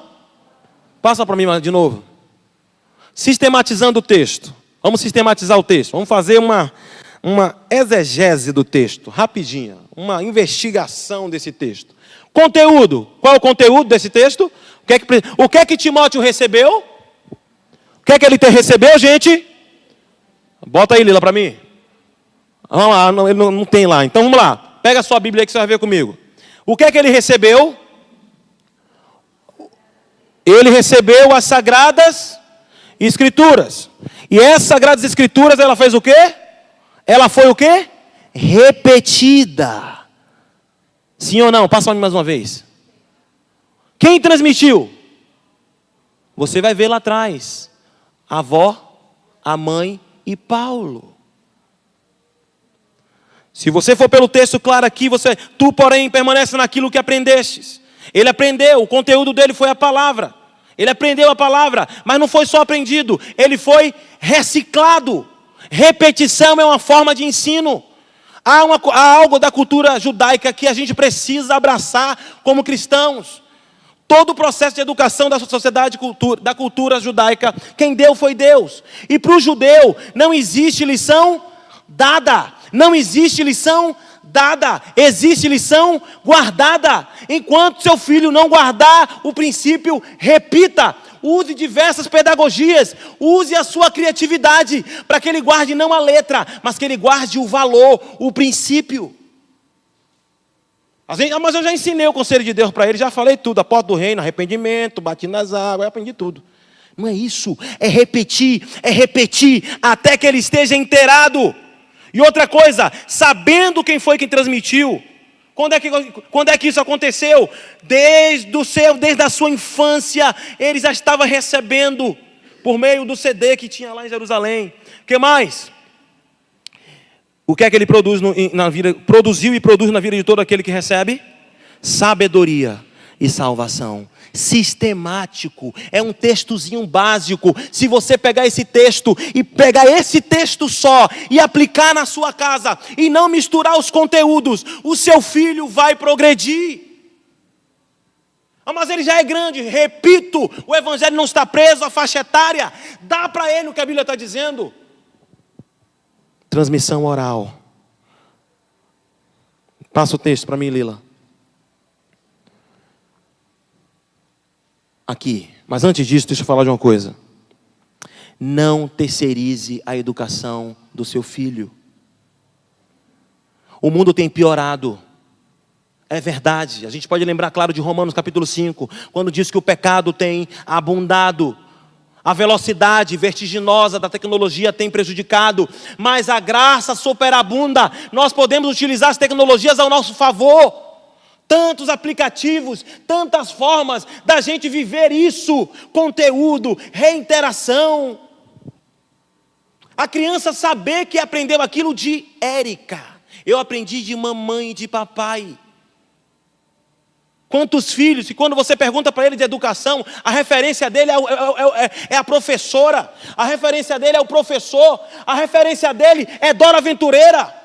Passa para mim de novo. Sistematizando o texto. Vamos sistematizar o texto. Vamos fazer uma exegese do texto. Rapidinha. Uma investigação desse texto. Conteúdo. Qual é o conteúdo desse texto? O que é que Timóteo recebeu? O que é que ele recebeu, gente? Bota aí, Lila, para mim. Vamos lá, ele não tem lá. Então vamos lá. Pega a sua Bíblia aí que você vai ver comigo. O que é que ele recebeu? Ele recebeu as Sagradas Escrituras. E essas Sagradas Escrituras, ela fez o quê? Ela foi o quê? Repetida. Sim ou não? Passa para mim mais uma vez. Quem transmitiu? Você vai ver lá atrás. A avó, a mãe e Paulo. Se você for pelo texto claro aqui, tu, porém, permanece naquilo que aprendestes. Ele aprendeu, o conteúdo dele foi a palavra. Ele aprendeu a palavra, mas não foi só aprendido, ele foi reciclado. Repetição é uma forma de ensino. Há algo da cultura judaica que a gente precisa abraçar como cristãos. Todo o processo de educação da sociedade, da cultura judaica, quem deu foi Deus. E para o judeu não existe lição dada. Não existe lição dada, existe lição guardada. Enquanto seu filho não guardar o princípio, repita. Use diversas pedagogias, use a sua criatividade, para que ele guarde não a letra, mas que ele guarde o valor, o princípio. Mas eu já ensinei o conselho de Deus para ele, já falei tudo, a porta do reino, arrependimento, bati nas águas, eu aprendi tudo. Não é isso, é repetir, até que ele esteja inteirado. E outra coisa, sabendo quem foi quem transmitiu. Quando é que isso aconteceu? Desde a sua infância, ele já estava recebendo, por meio do CD que tinha lá em Jerusalém. O que mais? O que é que ele produziu e produz na vida de todo aquele que recebe? Sabedoria e salvação. Sistemático, é um textozinho básico. Se você pegar esse texto e pegar esse texto só e aplicar na sua casa e não misturar os conteúdos, o seu filho vai progredir. Mas ele já é grande, repito, o evangelho não está preso à faixa etária, dá para ele o que a Bíblia está dizendo. Transmissão oral. Passa o texto para mim, Lila. Aqui, mas antes disso, deixa eu falar de uma coisa. Não terceirize a educação do seu filho. O mundo tem piorado. É verdade. A gente pode lembrar, claro, de Romanos capítulo 5, quando diz que o pecado tem abundado. A velocidade vertiginosa da tecnologia tem prejudicado, mas a graça superabunda. Nós podemos utilizar as tecnologias ao nosso favor. Tantos aplicativos, tantas formas da gente viver isso. Conteúdo, reinteração. A criança saber que aprendeu aquilo de Érica. Eu aprendi de mamãe e de papai. Quantos filhos, e quando você pergunta para ele de educação, a referência dele é a professora, a referência dele é o professor, a referência dele é Dora Aventureira.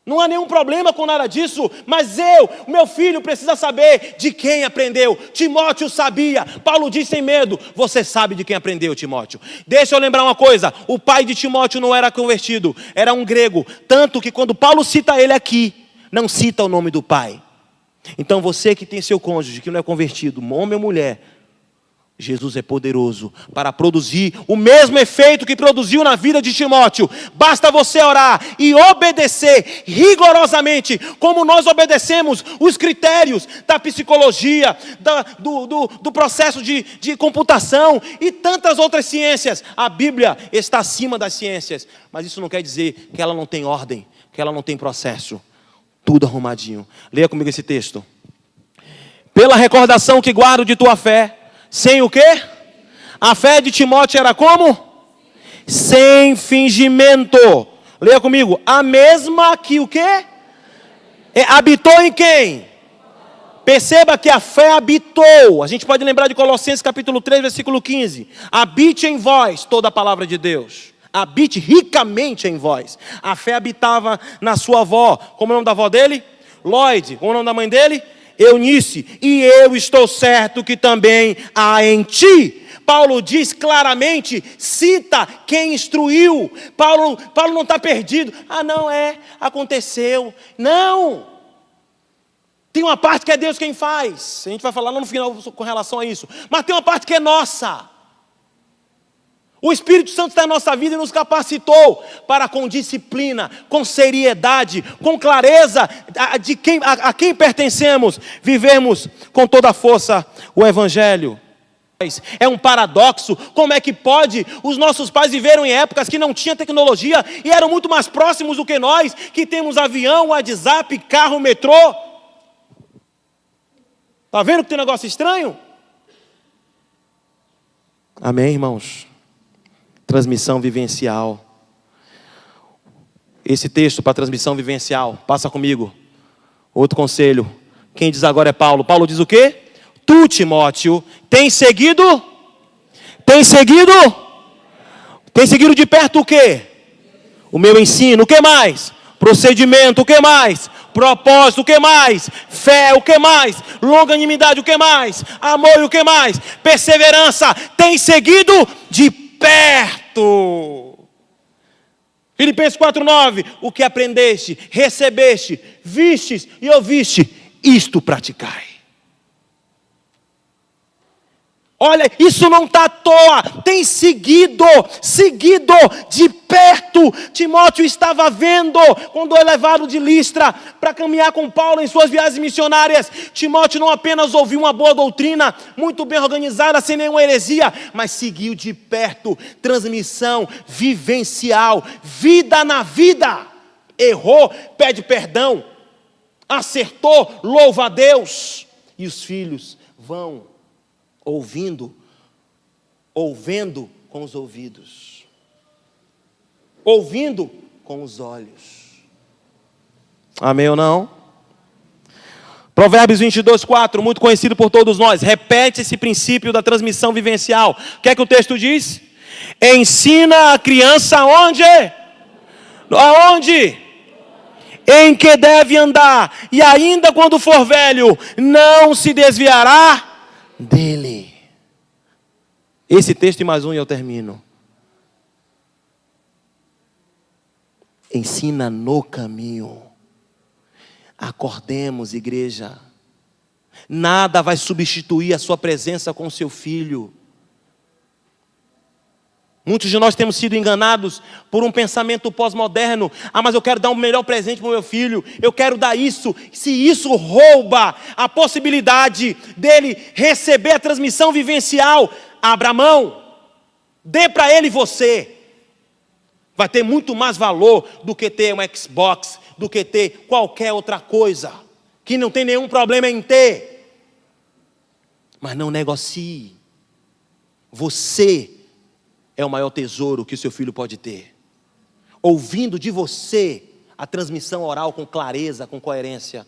Não há nenhum problema com nada disso, mas o meu filho precisa saber de quem aprendeu. Timóteo sabia, Paulo disse sem medo, você sabe de quem aprendeu, Timóteo. Deixa eu lembrar uma coisa, o pai de Timóteo não era convertido, era um grego, tanto que quando Paulo cita ele aqui, não cita o nome do pai. Então você que tem seu cônjuge, que não é convertido, homem ou mulher, Jesus é poderoso para produzir o mesmo efeito que produziu na vida de Timóteo. Basta você orar e obedecer rigorosamente, como nós obedecemos os critérios da psicologia, do processo de computação e tantas outras ciências. A Bíblia está acima das ciências, mas isso não quer dizer que ela não tem ordem, que ela não tem processo. Tudo arrumadinho. Leia comigo esse texto. Pela recordação que guardo de tua fé, sem o quê? A fé de Timóteo era como? Sem fingimento. Leia comigo. A mesma que o quê? Habitou em quem? Perceba que a fé habitou. A gente pode lembrar de Colossenses capítulo 3, versículo 15. Habite em vós toda a palavra de Deus. Habite ricamente em vós. A fé habitava na sua avó. Como é o nome da avó dele? Lloyd. Como é o nome da mãe dele? Eunice. E eu estou certo que também há em ti. Paulo diz claramente, cita quem instruiu. Paulo não está perdido. Não aconteceu. Não. Tem uma parte que é Deus quem faz. A gente vai falar lá no final com relação a isso. Mas tem uma parte que é nossa. O Espírito Santo está na nossa vida e nos capacitou para, com disciplina, com seriedade, com clareza a quem pertencemos, vivermos com toda a força o Evangelho. É um paradoxo, como é que pode os nossos pais viveram em épocas que não tinha tecnologia e eram muito mais próximos do que nós, que temos avião, WhatsApp, carro, metrô. Está vendo que tem um negócio estranho? Amém, irmãos? Transmissão vivencial. Esse texto para transmissão vivencial, passa comigo. Outro conselho. Quem diz agora é Paulo. Paulo diz o quê? Tu, Timóteo, tem seguido de perto o quê? O meu ensino. O que mais? Procedimento. O que mais? Propósito. O que mais? Fé. O que mais? Longanimidade. O que mais? Amor. O que mais? Perseverança. Tem seguido de perto. Filipenses 4:9, o que aprendeste, recebeste, vistes e ouviste, isto praticai. Olha, isso não está à toa, tem seguido de perto. Timóteo estava vendo, quando é levado de Listra para caminhar com Paulo em suas viagens missionárias. Timóteo não apenas ouviu uma boa doutrina, muito bem organizada, sem nenhuma heresia, mas seguiu de perto, transmissão vivencial, vida na vida. Errou, pede perdão, acertou, louva a Deus. E os filhos vão ouvendo com os ouvidos, ouvindo com os olhos. Amém ou não? Provérbios 22:4, muito conhecido por todos nós, repete esse princípio da transmissão vivencial. O que é que o texto diz? Ensina a criança onde? Aonde? Em que deve andar, e ainda quando for velho, não se desviará dele. Esse texto e mais um e eu termino. Ensina no caminho. Acordemos, igreja. Nada vai substituir a sua presença com o seu filho. Muitos de nós temos sido enganados por um pensamento pós-moderno. Mas eu quero dar um melhor presente para o meu filho. Eu quero dar isso. Se isso rouba a possibilidade dele receber a transmissão vivencial, abra mão. Dê para ele você. Vai ter muito mais valor do que ter um Xbox, do que ter qualquer outra coisa, que não tem nenhum problema em ter. Mas não negocie. Você é o maior tesouro que o seu filho pode ter. Ouvindo de você a transmissão oral com clareza, com coerência.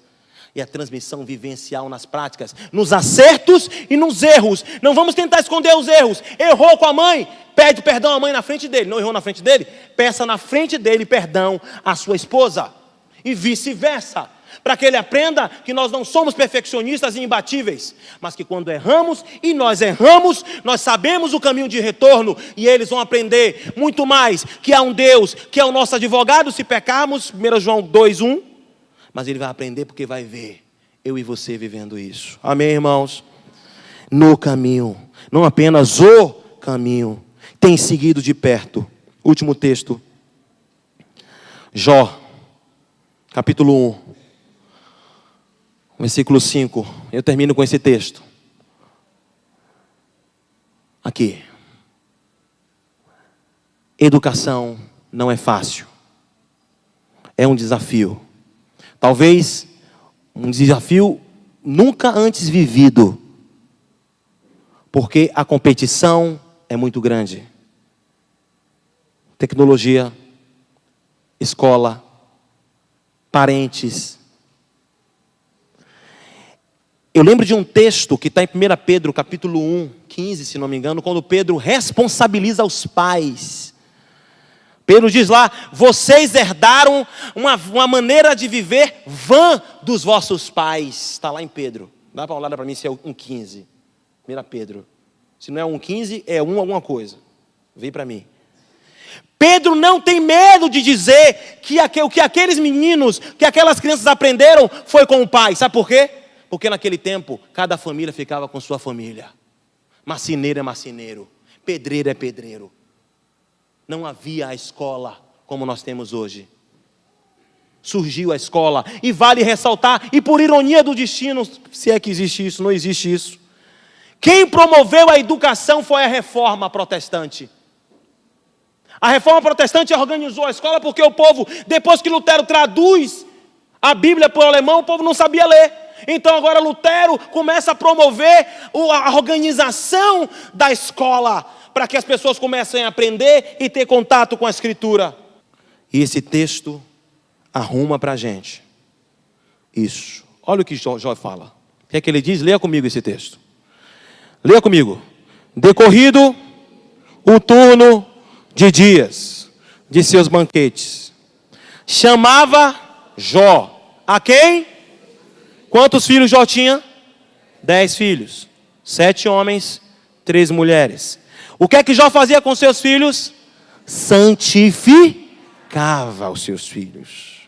E a transmissão vivencial nas práticas, nos acertos e nos erros. Não vamos tentar esconder os erros. Errou com a mãe, pede perdão à mãe na frente dele. Não errou na frente dele? Peça na frente dele perdão à sua esposa. E vice-versa. Para que ele aprenda que nós não somos perfeccionistas e imbatíveis, mas que quando erramos, e nós erramos, nós sabemos o caminho de retorno, e eles vão aprender muito mais, que há um Deus, que é o nosso advogado se pecarmos, 1 João 2:1, mas ele vai aprender porque vai ver eu e você vivendo isso. Amém, irmãos? No caminho, não apenas o caminho, tem seguido de perto. Último texto, Jó, capítulo 1. Versículo 5, eu termino com esse texto. Aqui. Educação não é fácil. É um desafio. Talvez um desafio nunca antes vivido. Porque a competição é muito grande. Tecnologia, escola, parentes. Eu lembro de um texto que está em 1 Pedro, capítulo 1, 15, se não me engano, quando Pedro responsabiliza os pais. Pedro diz lá, vocês herdaram uma maneira de viver vã dos vossos pais. Está lá em Pedro. Dá para olhar para mim se é 1,15. 1 Pedro. Se não é 1,15, é 1 alguma coisa. Vem para mim. Pedro não tem medo de dizer que o que aqueles meninos, que aquelas crianças aprenderam foi com o pai. Sabe por quê? Porque naquele tempo, cada família ficava com sua família. Marceneiro é marceneiro, pedreiro é pedreiro. Não havia a escola como nós temos hoje. Surgiu a escola, e vale ressaltar, e por ironia do destino, se é que existe isso, não existe isso. Quem promoveu a educação foi a Reforma Protestante. A Reforma Protestante organizou a escola porque o povo, depois que Lutero traduz a Bíblia para o alemão, o povo não sabia ler. Então agora Lutero começa a promover a organização da escola, para que as pessoas comecem a aprender e ter contato com a Escritura. E esse texto arruma para a gente isso. Olha o que Jó fala. O que é que ele diz? Leia comigo esse texto. Leia comigo. Decorrido o turno de dias de seus banquetes, chamava Jó a quem? Quantos filhos Jó tinha? 10 filhos. 7 homens, 3 mulheres. O que é que Jó fazia com seus filhos? santificava os seus filhos.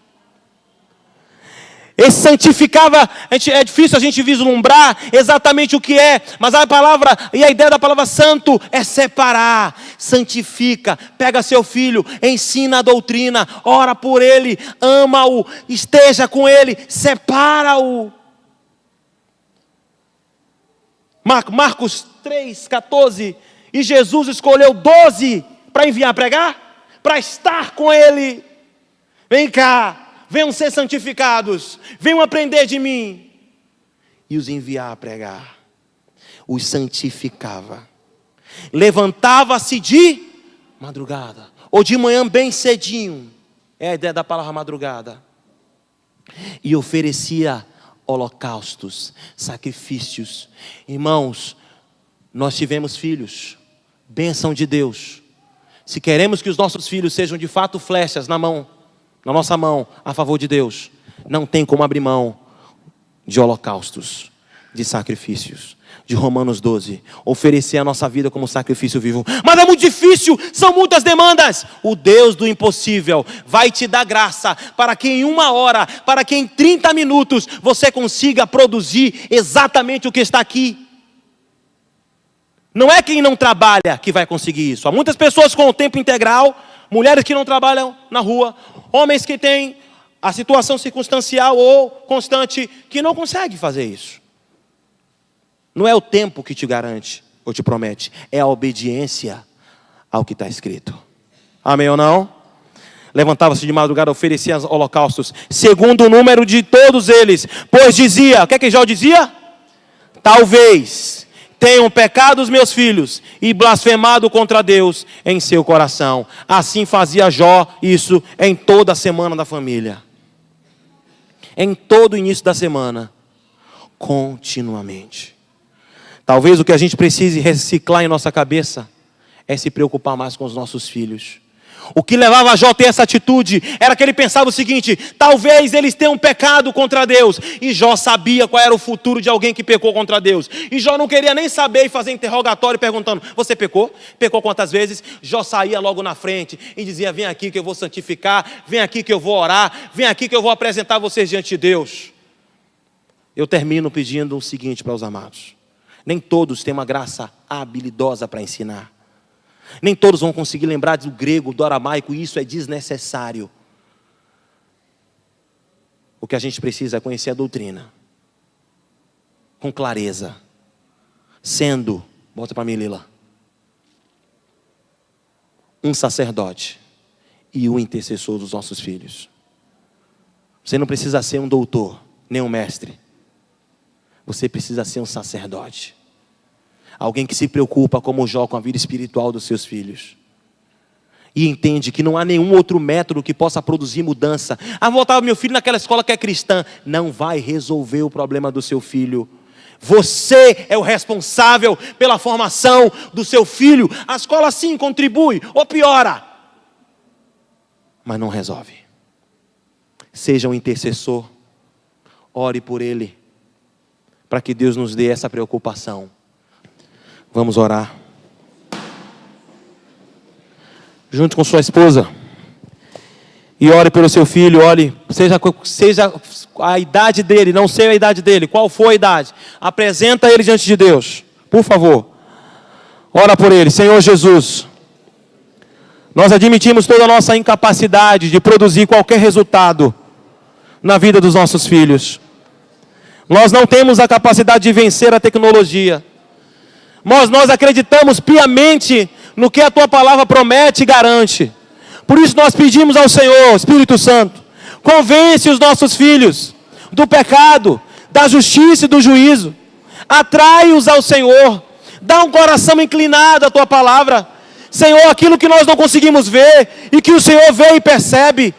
Esse santificava, é difícil a gente vislumbrar exatamente o que é, mas a palavra e a ideia da palavra santo é separar, santifica, pega seu filho, ensina a doutrina, ora por ele, ama-o, esteja com ele, separa-o. Marcos 3,14, e Jesus escolheu 12 para enviar a pregar, para estar com ele. Vem cá. Venham ser santificados, venham aprender de mim. E os enviar a pregar. Os santificava. Levantava-se de madrugada, ou de manhã bem cedinho. É a ideia da palavra madrugada. E oferecia holocaustos, sacrifícios. Irmãos, nós tivemos filhos, bênção de Deus. Se queremos que os nossos filhos sejam de fato flechas na nossa mão, a favor de Deus, não tem como abrir mão de holocaustos, de sacrifícios. De Romanos 12, oferecer a nossa vida como sacrifício vivo. Mas é muito difícil, são muitas demandas. O Deus do impossível vai te dar graça para que em 1 hora, para que em 30 minutos você consiga produzir exatamente o que está aqui. Não é quem não trabalha que vai conseguir isso. Há muitas pessoas com o tempo integral, mulheres que não trabalham na rua, homens que têm a situação circunstancial ou constante que não conseguem fazer isso. Não é o tempo que te garante ou te promete, é a obediência ao que está escrito. Amém ou não? Levantava-se de madrugada, oferecia holocaustos, segundo o número de todos eles, pois dizia, o que é que Jó dizia? Talvez tenham pecado os meus filhos e blasfemado contra Deus em seu coração. Assim fazia Jó isso em toda a semana da família. Em todo o início da semana. Continuamente. Talvez o que a gente precise reciclar em nossa cabeça é se preocupar mais com os nossos filhos. O que levava Jó a ter essa atitude era que ele pensava o seguinte: talvez eles tenham pecado contra Deus. E Jó sabia qual era o futuro de alguém que pecou contra Deus. E Jó não queria nem saber e fazer interrogatório perguntando: você pecou? Pecou quantas vezes? Jó saía logo na frente e dizia: vem aqui que eu vou santificar, vem aqui que eu vou orar, vem aqui que eu vou apresentar vocês diante de Deus. Eu termino pedindo o seguinte para os amados: nem todos têm uma graça habilidosa para ensinar. Nem todos vão conseguir lembrar do grego, do aramaico, e isso é desnecessário. O que a gente precisa é conhecer a doutrina, com clareza, sendo, bota para mim, Lila, um sacerdote e um intercessor dos nossos filhos. Você não precisa ser um doutor, nem um mestre. Você precisa ser um sacerdote. Alguém que se preocupa como Jó com a vida espiritual dos seus filhos. E entende que não há nenhum outro método que possa produzir mudança. Vou botar meu filho naquela escola que é cristã. Não vai resolver o problema do seu filho. Você é o responsável pela formação do seu filho. A escola sim contribui ou piora, mas não resolve. Seja um intercessor. Ore por ele, para que Deus nos dê essa preocupação. Vamos orar. Junto com sua esposa. E ore pelo seu filho, ore. Seja a idade dele, não sei a idade dele. Qual for a idade? Apresenta ele diante de Deus. Por favor. Ora por ele. Senhor Jesus, nós admitimos toda a nossa incapacidade de produzir qualquer resultado na vida dos nossos filhos. Nós não temos a capacidade de vencer a tecnologia. Mas nós acreditamos piamente no que a Tua palavra promete e garante. Por isso nós pedimos ao Senhor, Espírito Santo, convence os nossos filhos do pecado, da justiça e do juízo. Atrai-os ao Senhor. Dá um coração inclinado à Tua palavra. Senhor, aquilo que nós não conseguimos ver e que o Senhor vê e percebe,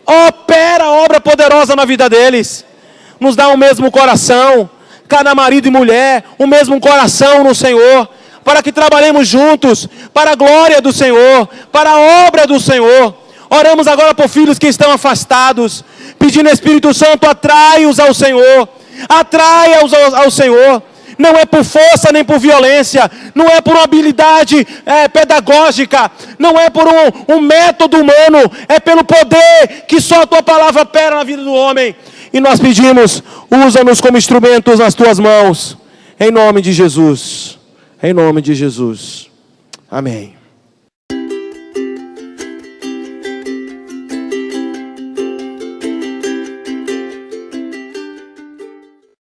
opera a obra poderosa na vida deles. Nos dá o mesmo coração, cada marido e mulher, o mesmo coração no Senhor, para que trabalhemos juntos, para a glória do Senhor, para a obra do Senhor. Oramos agora por filhos que estão afastados, pedindo Espírito Santo, atrai-os ao Senhor, atrai-os ao Senhor, não é por força nem por violência, não é por uma habilidade pedagógica, não é por um método humano, é pelo poder que só a tua palavra opera na vida do homem. E nós pedimos, usa-nos como instrumentos nas tuas mãos, em nome de Jesus, em nome de Jesus. Amém.